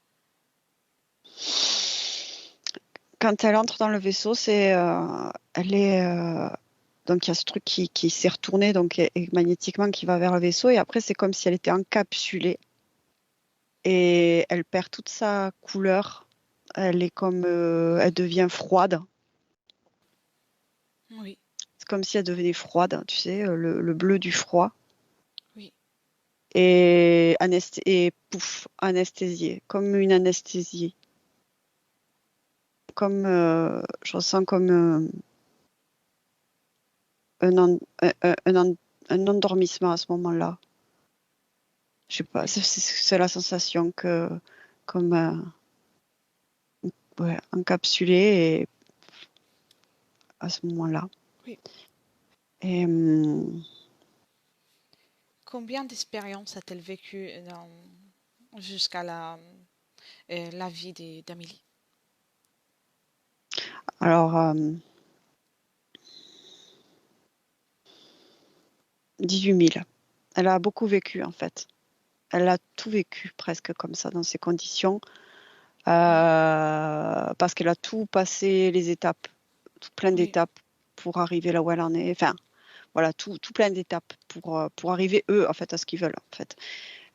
Quand elle entre dans le vaisseau, elle est, donc il y a ce truc qui s'est retourné donc et magnétiquement qui va vers le vaisseau et après c'est comme si elle était encapsulée et elle perd toute sa couleur. Elle est comme, elle devient froide. Oui, C'est comme si elle devenait froide, tu sais, le bleu du froid oui, et pouf, anesthésiée, comme une anesthésie, comme je ressens comme un endormissement à ce moment-là. Je sais pas, oui, c'est la sensation que comme ouais, encapsulé et à ce moment-là. oui. Et Combien d'expériences a-t-elle vécu jusqu'à la vie d'Amélie? alors 18 000. Elle a beaucoup vécu en fait. Elle a tout vécu presque comme ça dans ces conditions Oui, parce qu'elle a tout passé les étapes, tout plein oui, d'étapes pour arriver là où elle en est. Enfin, voilà, tout plein d'étapes pour arriver eux en fait à ce qu'ils veulent en fait.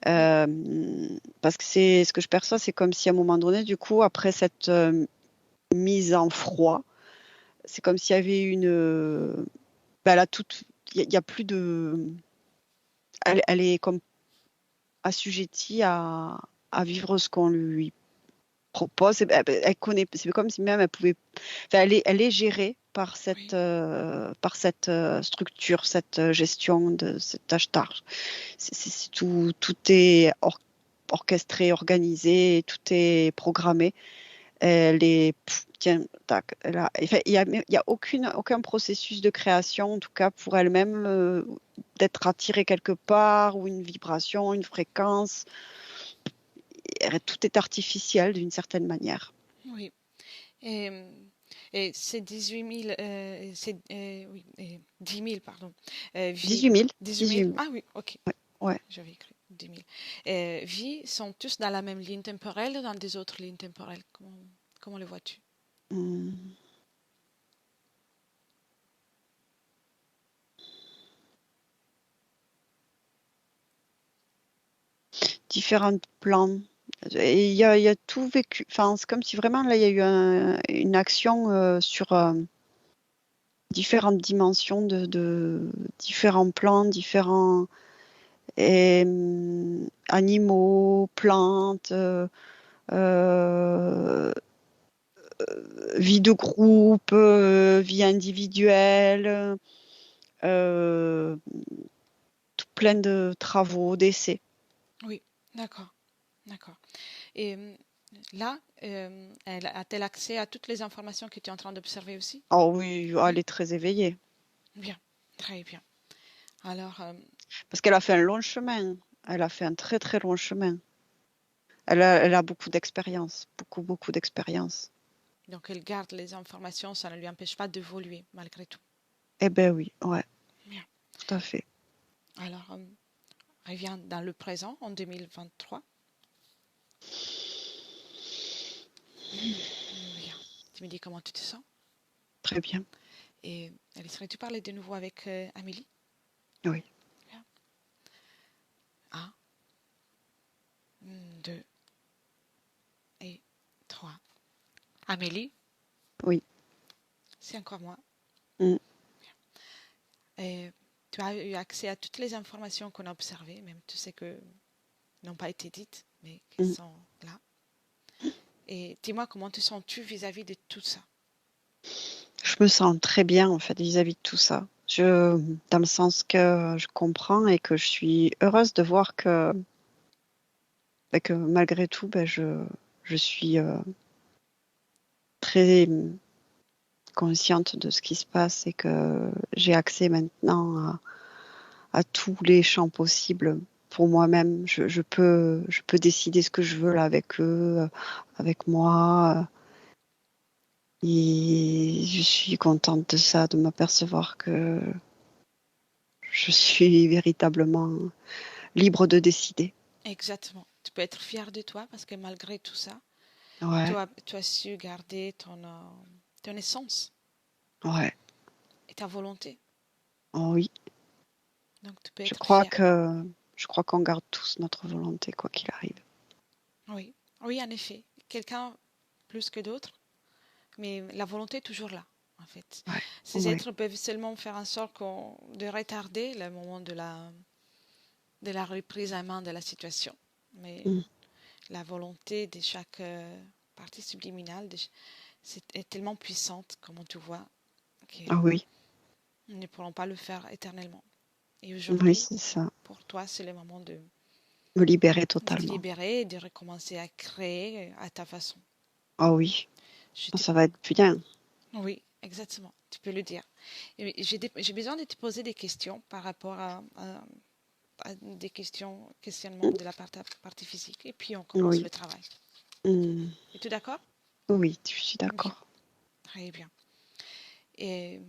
oui, Parce que c'est ce que je perçois, c'est comme si à un moment donné, du coup, après cette mise en froid, c'est comme s'il y avait ben, elle a toute, il y a plus de, elle est comme assujettie à vivre ce qu'on lui propose. Elle connaît, c'est comme si même elle pouvait, enfin, elle est gérée oui, par cette structure, cette gestion de cette tâche. Tout est orchestré, organisé, tout est programmé. Elle est, tiens, tac, enfin, il y a aucun processus de création, en tout cas pour elle-même, d'être attirée quelque part, ou une vibration, une fréquence. Tout est artificiel d'une certaine manière. oui. Et, et ces 18 000, oui, 10 000, pardon, vies, 18 000, 18 000, 18 000. ah oui, ok, Ouais. j'avais écrit 10 000. Vies sont tous dans la même ligne temporelle ou dans des autres lignes temporelles? Comment le vois-tu? Hum. Différents plans. Et il y a tout vécu. Enfin, c'est comme si vraiment là, il y a eu une action sur différentes dimensions de différents plans, différents animaux, plantes, euh, vie de groupe, vie individuelle, euh, tout plein de travaux, d'essais. Oui, d'accord, d'accord. Et là, a-t-elle accès à toutes les informations que tu es en train d'observer aussi? Oh oui, elle Oui, est très éveillée. bien, très bien. Alors, Parce qu'elle a fait un long chemin. Elle a fait un très très long chemin. Elle a beaucoup d'expérience, beaucoup d'expérience. donc elle garde les informations, ça ne lui empêche pas d'évoluer malgré tout. Eh ben oui, ouais, Bien. tout à fait. Alors, reviens dans le présent, en 2023. Bien. Tu me dis comment tu te sens. Très bien. Et laisserais-tu parler de nouveau avec Amélie? Oui. Bien. Un, deux et trois. Amélie, Oui. c'est encore moi. Mm. Et tu as eu accès à toutes les informations qu'on a observées, même tout ce que n'ont pas été dites, mais qui Mm. sont là. Et dis-moi comment te sens-tu vis-à-vis de tout ça? Je me sens très bien en fait vis-à-vis de tout ça. Dans le sens que je comprends et que je suis heureuse de voir que malgré tout, je suis très consciente de ce qui se passe et que j'ai accès maintenant à tous les champs possibles pour moi-même. Je peux décider ce que je veux là avec eux, avec moi. Et je suis contente de ça, de m'apercevoir que je suis véritablement libre de décider. Exactement. Tu peux être fier de toi parce que malgré tout ça, Ouais, tu as su garder ton essence ouais, et ta volonté. oh oui. Donc tu peux Je être crois fier. que je crois qu'on garde tous notre volonté, quoi qu'il arrive. Oui, oui, en effet. Quelqu'un plus que d'autres, mais la volonté est toujours là, en fait. Ouais, Ces ouais. êtres peuvent seulement faire en sorte de retarder le moment de la reprise en main de la situation. Mais Mm. la volonté de chaque partie subliminale est tellement puissante, comme tu vois, que Ah oui, nous ne pourrons pas le faire éternellement. Et oui, aujourd'hui, c'est ça. pour toi, c'est le moment Me libérer de te totalement. libérer et de recommencer à créer à ta façon. Ah oui, Je te... ça va être bien. Oui, exactement, tu peux le dire. Et j'ai besoin de te poser des questions par rapport à des questionnements de la partie physique. Et puis on commence Oui. le travail. Mm. Es-tu d'accord? Oui, je suis Bien, d'accord. très bien. Et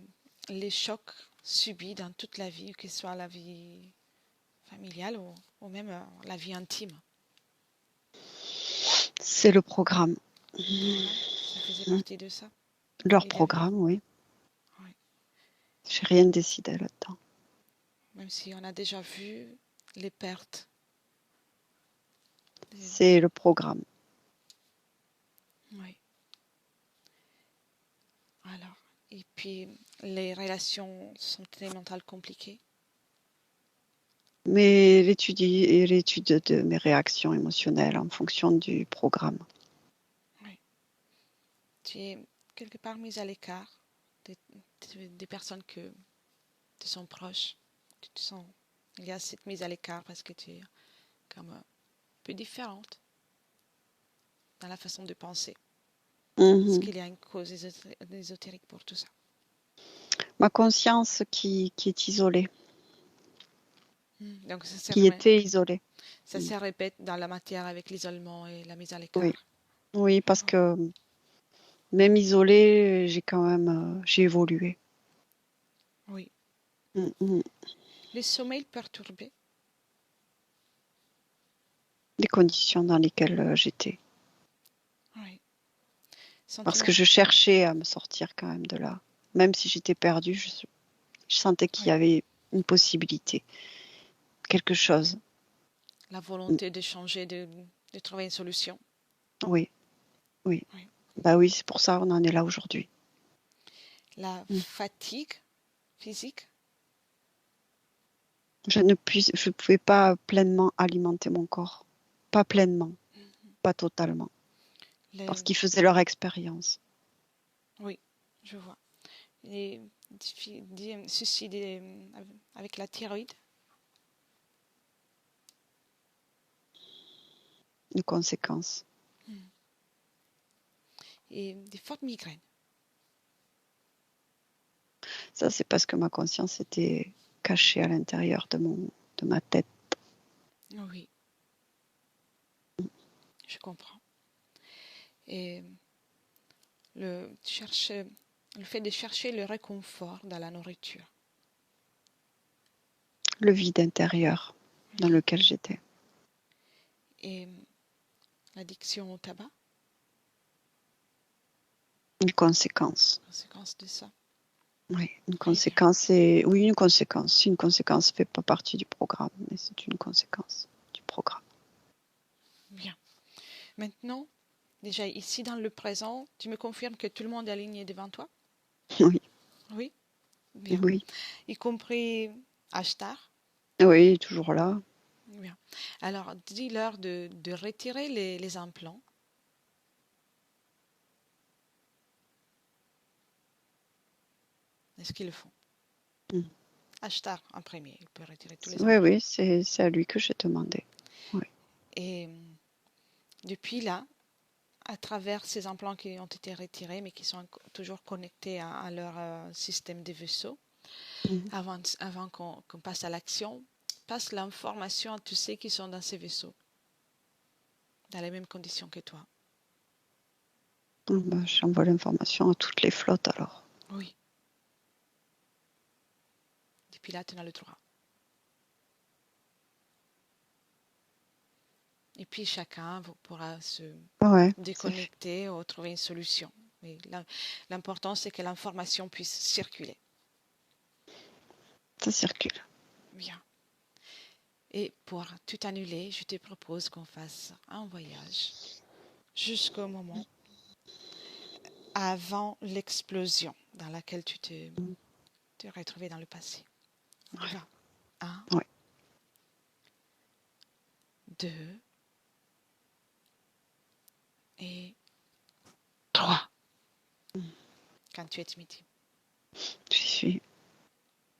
les chocs subis dans toute la vie, que ce soit la vie familiale ou même la vie intime. C'est le programme. Le programme, ça faisait Mm. partie de ça. Leur Il y avait, programme, oui. oui. J'ai rien décidé là-dedans. Même si on a déjà vu les pertes. C'est le programme. Oui. Alors, et puis les relations sentimentales compliquées. Mais l'étude de mes réactions émotionnelles en fonction du programme. Oui. Tu es quelque part mise à l'écart des, des personnes que te sont proches. Tu te sens, il y a cette mise à l'écart parce que tu es comme un peu différente dans la façon de penser. Est-ce Mhm. qu'il y a une cause ésotérique pour tout ça? Ma conscience qui est isolée, Donc qui était isolée. ça Mm. se répète dans la matière avec l'isolement et la mise à Oui, l'écart. oui, Je parce vois. que même isolée, j'ai quand même, j'ai évolué. Oui. Mm, mm. Les sommeils perturbés. Les conditions dans lesquelles j'étais. Oui. Parce que Sentiment. je cherchais à me sortir quand même de là. Même si j'étais perdue, je sentais qu'il y Oui. avait une possibilité, quelque chose. La Mm. volonté de changer, de trouver une solution. Oui, oui. Oui. Bah oui, c'est pour ça qu'on en est là aujourd'hui. La Mm. fatigue physique. Je pouvais pas pleinement alimenter mon corps. Pas pleinement, pas totalement. Parce Le, qu'ils faisaient leur expérience. oui, je vois. Les soucis avec la thyroïde. Les conséquences. Et des fortes migraines. Ça, c'est parce que ma conscience était cachée à l'intérieur de ma tête. Oui, je comprends. Et le fait de chercher le réconfort dans la nourriture. Le vide intérieur dans Oui. lequel j'étais. Et l'addiction au tabac. Une conséquence. conséquence de ça. Oui, une Très bien. conséquence. Oui, une conséquence. Si une conséquence ne fait pas partie du programme, mais c'est une conséquence du programme. Bien. Maintenant, déjà ici dans le présent, tu me confirmes que tout le monde est aligné devant toi? Oui, Oui? Bien. oui, Y compris Ashtar? oui, toujours là. Bien. Alors, dis-leur de retirer les implants. Est-ce qu'ils le font? Mm. Ashtar en premier, il peut retirer tous les Oui, implants. oui, c'est à lui que j'ai demandé. Oui. Et depuis là, à travers ces implants qui ont été retirés, mais qui sont toujours connectés à leur système de vaisseaux, Mhm. avant qu'on passe à l'action, passe l'information à tous ceux qui sont dans ces vaisseaux, dans les mêmes conditions que toi. Ben, j'envoie l'information à toutes les flottes alors. Oui. Depuis là, tu as le droit. Et puis chacun pourra se Ouais, c'est fait. déconnecter ou trouver une solution. Mais l'important, c'est que l'information puisse circuler. Ça circule. Bien. Et pour tout annuler, je te propose qu'on fasse un voyage jusqu'au moment avant l'explosion dans laquelle tu te retrouvais dans le passé. On y Ouais. va. 1, Ouais. 2 et 3. Quand tu es midi. J'y suis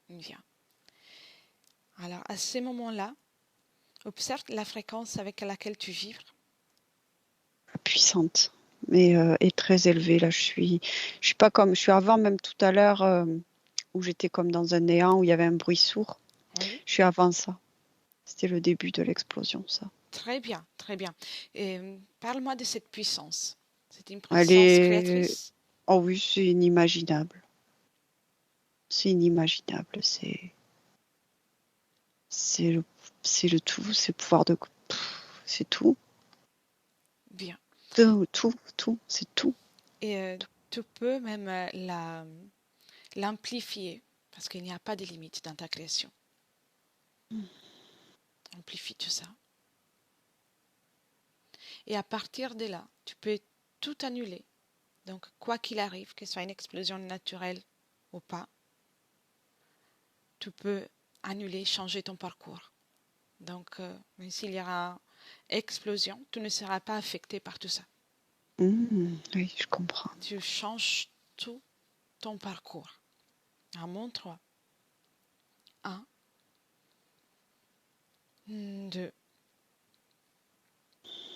Bien. Alors, à ce moment-là, observe la fréquence avec laquelle tu vibres. puissante, mais et très élevée. Là, je suis pas comme je suis avant, même tout à l'heure où j'étais comme dans un néant où il y avait un bruit sourd. Oui. Je suis avant ça. C'était le début de l'explosion, ça. Très bien, très bien. Et parle-moi de cette puissance. C'est une Elle puissance est, créatrice. oh oui, c'est inimaginable. C'est inimaginable. C'est le, c'est le tout. C'est le pouvoir de, c'est tout, Bien. tout, c'est tout. Et tu peux même l'amplifier parce qu'il n'y a pas de limite dans ta création. Amplifie tout ça. Et à partir de là, tu peux tout annuler. Donc, quoi qu'il arrive, que ce soit une explosion naturelle ou pas, tu peux annuler, changer ton parcours. Donc, même s'il y aura explosion, tu ne seras pas affecté par tout ça. Oui, je comprends. Tu changes tout ton parcours. Un mon 3. 1, 2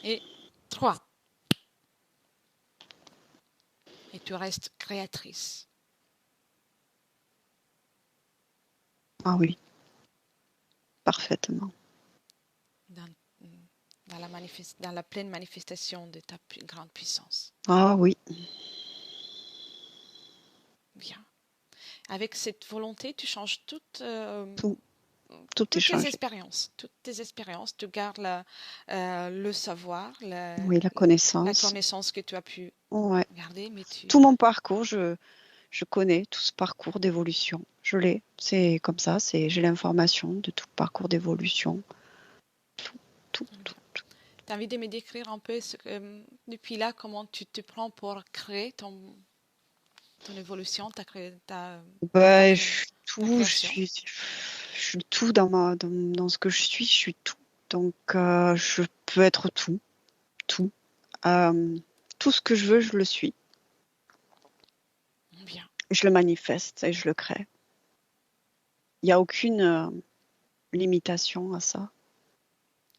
et 3. Et tu restes créatrice. Ah oui, parfaitement. Dans, dans la pleine manifestation de ta grande puissance. Ah oui, Bien. Avec cette volonté, tu changes toutes tout est tes changé. expériences. Toutes tes expériences, tu gardes le savoir, Oui, la la connaissance. connaissance que tu as pu Ouais. garder, mais tu... Tout mon parcours, je connais tout ce parcours d'évolution. Je l'ai. C'est comme ça. J'ai l'information de tout le parcours d'évolution. Tout. Tu as envie de me décrire un peu depuis là, comment tu te prends pour créer ton évolution, Ben, je ta suis tout. création? Je suis tout dans ce que je suis. Je suis tout. Donc, je peux être tout. Tout. Euh, tout ce que je veux, je le suis. Bien, Je le manifeste et je le crée. Il n'y a aucune limitation à ça.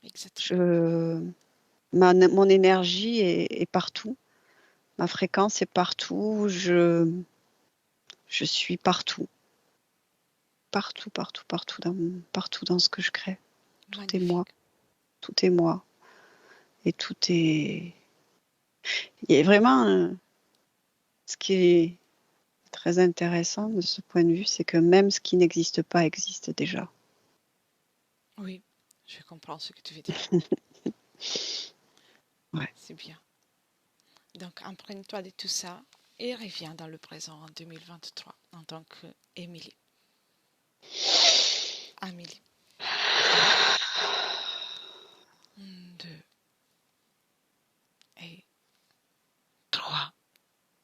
exactement. Mon énergie est partout. Ma fréquence est partout. Je suis partout. Partout, partout dans ce que je crée. Tout est moi. Magnifique. Tout est moi. Et tout est. Il y a vraiment ce qui est très intéressant de ce point de vue, c'est que même ce qui n'existe pas existe déjà. Oui, je comprends ce que tu veux dire. Ouais. C'est bien. Donc, imprègne-toi de tout ça et reviens dans le présent en 2023 en tant qu'Émilie. Amélie. 1, 2 et 3.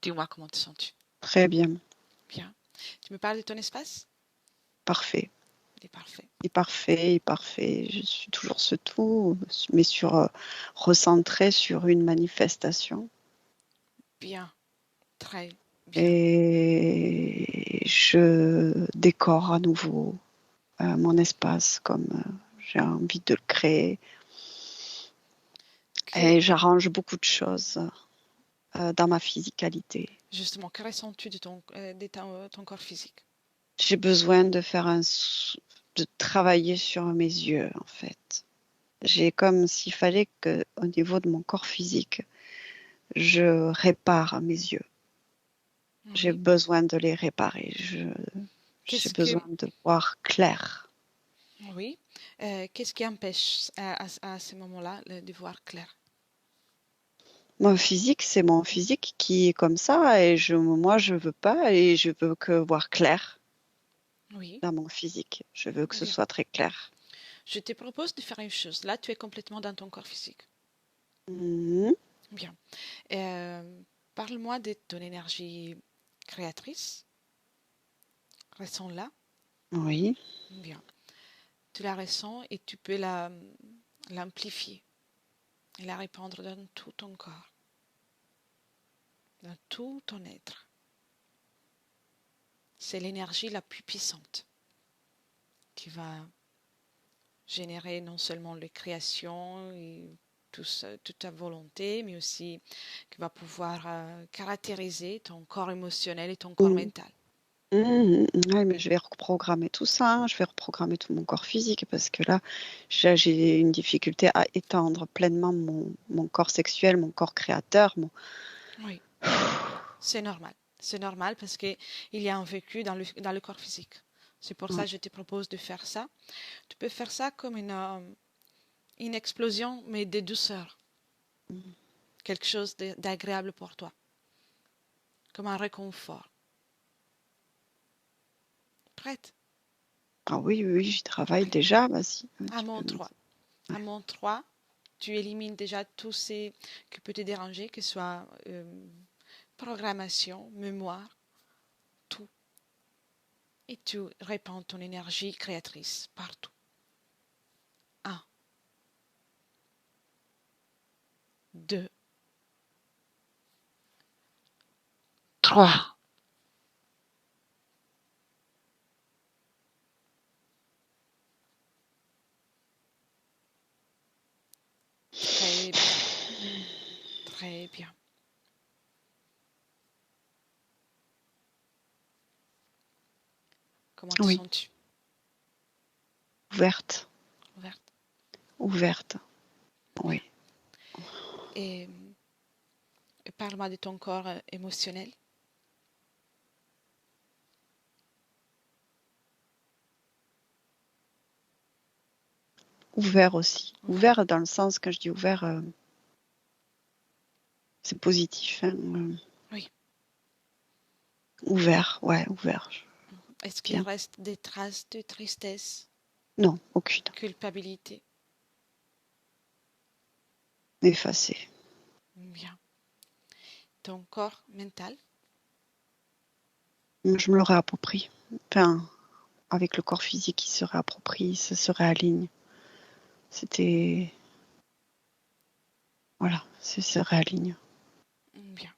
Dis-moi comment te sens-tu? Très bien. Bien. Tu me parles de ton espace? Parfait. Il est parfait. Il est parfait, il est parfait. Je suis toujours ce tout, mais recentré sur une manifestation. Bien. Très bien. Et je décore à nouveau mon espace comme j'ai envie de le créer. Et j'arrange beaucoup de choses dans ma physicalité. Justement, que ressens-tu de ton corps physique? J'ai besoin de de travailler sur mes yeux, en fait. J'ai comme s'il fallait que, au niveau de mon corps physique, je répare mes yeux. Oui. J'ai besoin de les réparer. J'ai besoin de voir clair. Oui. Qu'est-ce qui empêche à ce moment-là de voir clair? Mon physique, c'est mon physique qui est comme ça et moi, je veux pas et je veux que voir clair Oui. dans mon physique. Je veux que ce soit très clair. Je te propose de faire une chose. Là, tu es complètement dans ton corps physique. Mmh. Bien. Parle-moi de ton énergie créatrice. Ressens-la. Oui. Bien. Tu la ressens et tu peux l'amplifier et la répandre dans tout ton corps, dans tout ton être. C'est l'énergie la plus puissante qui va générer non seulement les créations et toute ta volonté, mais aussi qui va pouvoir caractériser ton corps émotionnel et ton corps mental. Ouais, mais je vais reprogrammer tout ça, hein. Je vais reprogrammer tout mon corps physique parce que là, j'ai une difficulté à étendre pleinement mon corps sexuel, mon corps créateur. Oui, c'est normal. C'est normal parce qu'il y a un vécu dans le corps physique. C'est pour ça que je te propose de faire ça. Tu peux faire ça comme une explosion, mais de douceur. Quelque chose d'agréable pour toi. Comme un réconfort. Prête? Ah oui, j'y travaille déjà. Vas-y. À mon 3. À mon 3, tu élimines déjà tout ce qui peut te déranger, que ce soit programmation, mémoire, tout. Et tu répands ton énergie créatrice partout. 1, 2, 3. Très bien. Très bien. Comment te sens-tu? Ouverte. Ouverte. Ouverte. Oui. Et parle-moi de ton corps émotionnel. Ouvert aussi. Ouvert dans le sens, quand je dis ouvert, c'est positif. Hein. Oui. Ouvert, ouais, ouvert. Est-ce qu'il reste des traces de tristesse? Non, aucune. Culpabilité? Effacé. Bien. Ton corps mental? Je me le réapproprie. Enfin, avec le corps physique, il se réapproprie, ça se réaligne. C'était... Voilà, ça se réaligne. Bien.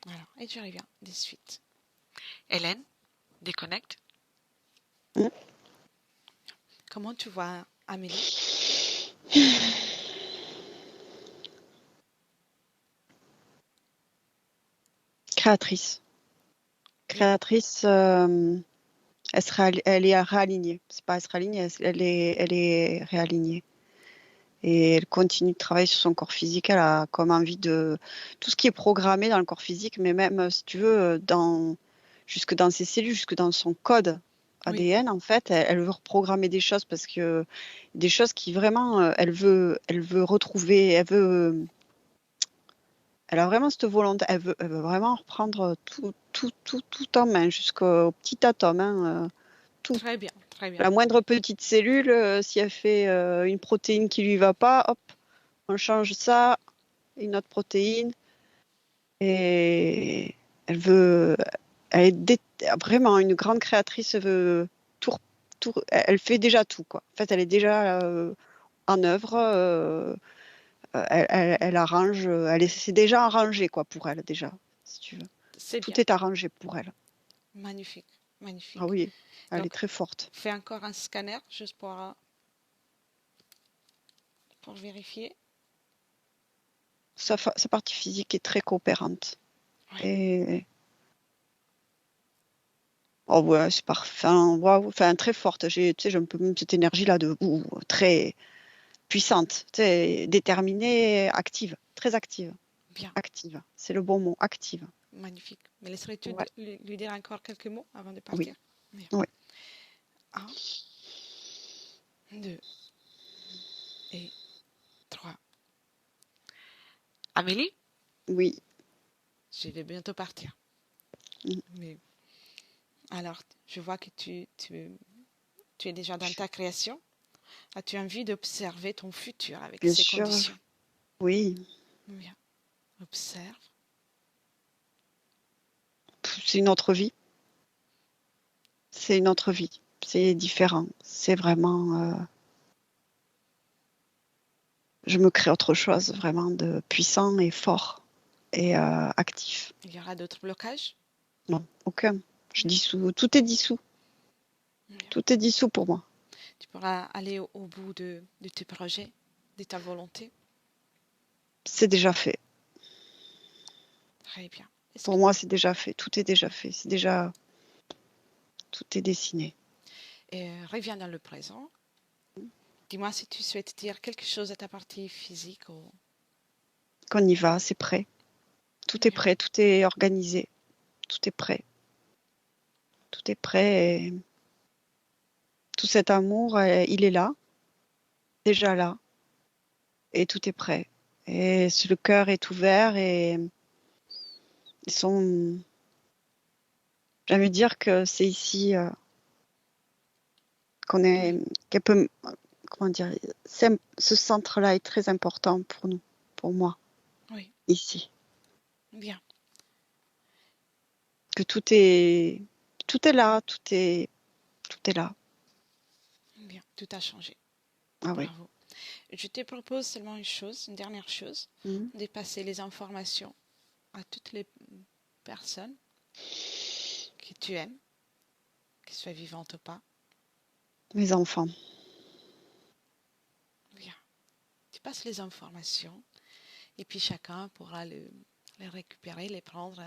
Alors, et tu reviens de suite. Hélène, déconnecte. Comment tu vois Amélie? Créatrice. Créatrice, elle est réalignée. C'est pas elle se réaligne, elle est réalignée. Et elle continue de travailler sur son corps physique. Elle a comme envie de... Tout ce qui est programmé dans le corps physique, mais même, si tu veux, jusque dans ses cellules, jusque dans son code ADN, en fait, elle veut reprogrammer des choses parce que des choses qui vraiment, elle veut retrouver, Elle a vraiment cette volonté. Elle veut vraiment reprendre tout en main, jusqu'au petit atome. Hein, tout. Très bien, très bien. La moindre petite cellule, si elle fait une protéine qui lui va pas, hop, on change ça, une autre protéine. Et elle veut, elle est vraiment une grande créatrice. Elle veut elle fait déjà tout, quoi. En fait, elle est déjà en œuvre. Elle arrange. C'est déjà arrangé, quoi, pour elle déjà, si tu veux. C'est bien. Tout est arrangé pour elle. Magnifique, Ah magnifique. oui, elle est Donc, très forte. fais encore un scanner juste pour vérifier. Sa partie physique est très coopérante. Oui. Et oh ouais, c'est parfait. Waouh, enfin, très forte. Tu sais, j'ai un peu même cette énergie-là de très puissante, tu sais, déterminée, active, très active. Bien, Active, c'est le bon mot, active. magnifique. Mais laisserais-tu Ouais. lui dire encore quelques mots avant de Oui, partir? Bien. oui. 1, 2 et 3. Amélie, Oui. je vais bientôt partir. Mm. Mais alors, je vois que tu es déjà dans ta création. As-tu envie d'observer ton futur avec Bien ces sûr, conditions? oui. Bien. Observe. C'est une autre vie. C'est une autre vie. C'est différent. C'est vraiment. Je me crée autre chose, vraiment de puissant et fort et actif. Il y aura d'autres blocages? Non, aucun. Je dissous. Tout est dissous. Bien. Tout est dissous pour moi. Tu pourras aller au bout de tes projets, de ta volonté. C'est déjà fait. Très bien. Pour moi, c'est déjà fait. Tout est déjà fait. C'est déjà. Tout est dessiné. Reviens dans le présent. Dis-moi si tu souhaites dire quelque chose à ta partie physique ou... Qu'on y va, c'est prêt. Tout est Bien. prêt. Tout est organisé. Tout est prêt. Tout est prêt. Et tout cet amour, il est là. Déjà là. Et tout est prêt. Et le cœur est ouvert et ils sont. J'ai envie de dire que c'est ici qu'elle peut, comment dire, ce centre-là est très important pour nous, pour moi, Oui, ici. bien, Que tout est là, tout est là. bien. Tout a changé. Ah oui. Bravo. Je te propose seulement une chose, une dernière chose, Mhm. de passer les informations à toutes les personnes que tu aimes, qu'elles soient vivantes ou pas. Mes enfants. Bien. Tu passes les informations et puis chacun pourra les récupérer, les prendre.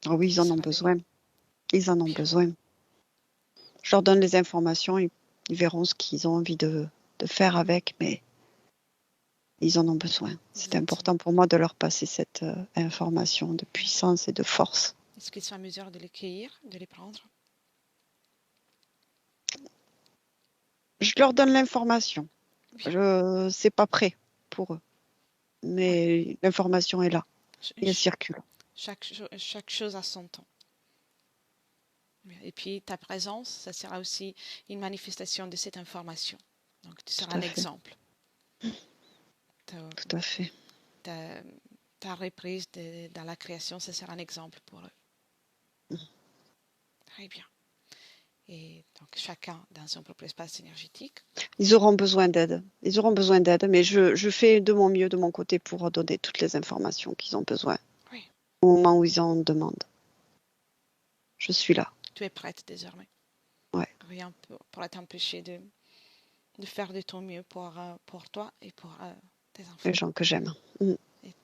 Ah oui, ils Ce en ont sera le mieux. besoin. Ils en ont Bien, besoin. Je leur donne les informations, ils verront ce qu'ils ont envie de faire avec, mais ils en ont besoin. C'est exactement. important pour moi de leur passer cette information de puissance et de force. Est-ce qu'ils sont en mesure de les cueillir, de les prendre? Je leur donne l'information. Bien. C'est pas prêt pour eux, Ouais. mais l'information est là et elle circule. Chaque chose a son temps. Bien. Et puis ta présence, ça sera aussi une manifestation de cette information. Donc tu seras Tout à un fait. exemple. Ta, Tout à fait. ta, ta reprise dans la création, ça sera un exemple pour eux. Très bien. Et donc chacun dans son propre espace énergétique. Ils auront besoin d'aide. Ils auront besoin d'aide, mais je fais de mon mieux de mon côté pour donner toutes les informations qu'ils ont besoin Oui. au moment où ils en demandent. Je suis là. Tu es prête désormais. Ouais. Rien pourra t'empêcher de faire de ton mieux pour toi et pour tes enfants. Les gens que j'aime. Mm.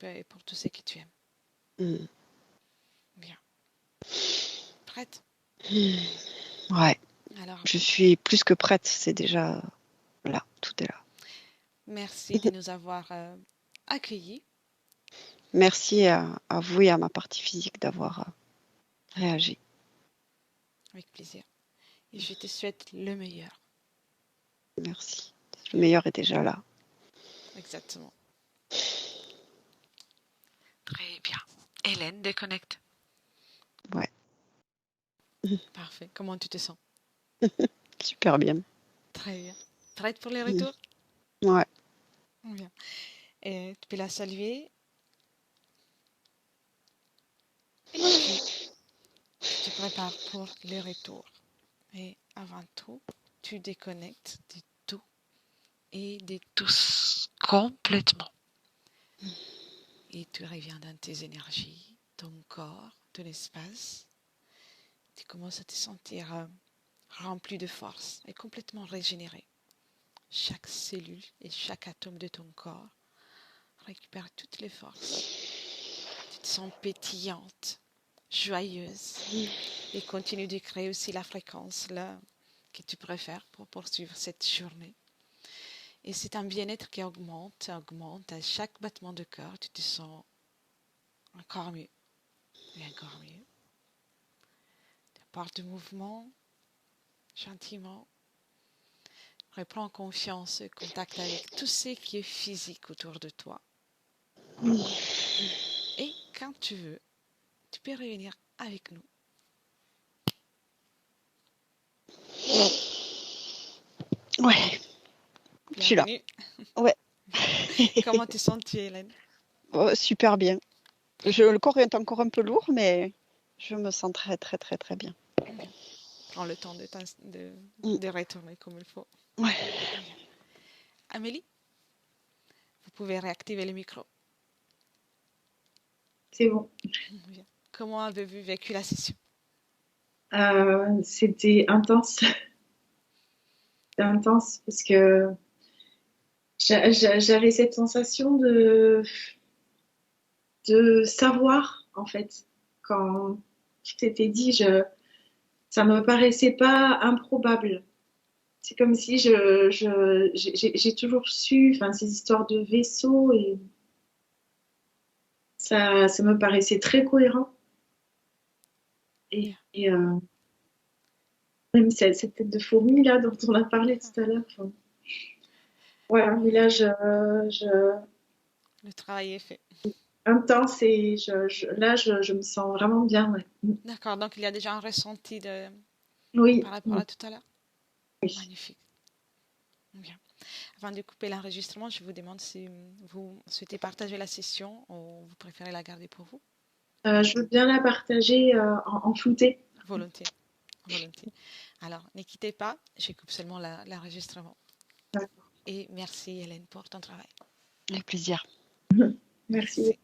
Et pour tous ceux que tu aimes. Mm. Bien. Prête? Ouais. Alors, Je suis plus que prête. C'est déjà là. Tout est là. merci de nous avoir accueillis. Merci à vous et à ma partie physique d'avoir réagi. Avec plaisir. Et je te souhaite le meilleur. Merci. Le meilleur est déjà là. Exactement. Hélène, déconnecte. Ouais, Parfait. Comment tu te sens? super bien. Très bien. Prête pour les Mm. retours? Ouais. Bien. Et tu peux la saluer. Et puis, tu te prépares pour les retours. Et avant tout, tu déconnectes de tout et de tous complètement. Et tu reviens dans tes énergies, ton corps, ton espace. Tu commences à te sentir rempli de force et complètement régénéré. Chaque cellule et chaque atome de ton corps récupère toutes les forces. Tu te sens pétillante, joyeuse et continue de créer aussi la fréquence là que tu préfères pour poursuivre cette journée. Et c'est un bien-être qui augmente à chaque battement de cœur. Tu te sens encore mieux et encore mieux. Tu apportes du mouvement gentiment. Reprends confiance, contact avec tout ce qui est physique autour de toi. Et quand tu veux, tu peux revenir avec nous. Ouais, je suis là. Bienvenue. Ouais. Comment te sens-tu, Hélène? Super bien. Le corps est encore un peu lourd, mais je me sens très, très, très, très bien. Bien. Prends le temps Mm. de retourner comme il faut. Ouais. Bien. Amélie, vous pouvez réactiver le micro. C'est bon. Bien. Comment avez-vous vécu la session? C'était intense. C'était intense parce que j'avais cette sensation de savoir, en fait. Quand tu t'étais dit, ça me paraissait pas improbable. C'est comme si j'ai toujours su, enfin, ces histoires de vaisseaux et ça me paraissait très cohérent. Bien. Et même cette tête de fourmi là dont on a parlé tout à l'heure. Enfin, voilà, mais là, Le travail est fait. intense et là, je me sens vraiment bien. Ouais. D'accord, donc il y a déjà un ressenti Oui, par rapport oui. à tout à l'heure. Oui. Magnifique. Bien. Avant de couper l'enregistrement, je vous demande si vous souhaitez partager la session ou vous préférez la garder pour vous. Je veux bien la partager en flouté. Volontiers. Volontiers. Alors, ne quittez pas, je coupe seulement l'enregistrement. D'accord. Et merci Hélène pour ton travail. Avec plaisir. Merci. Merci.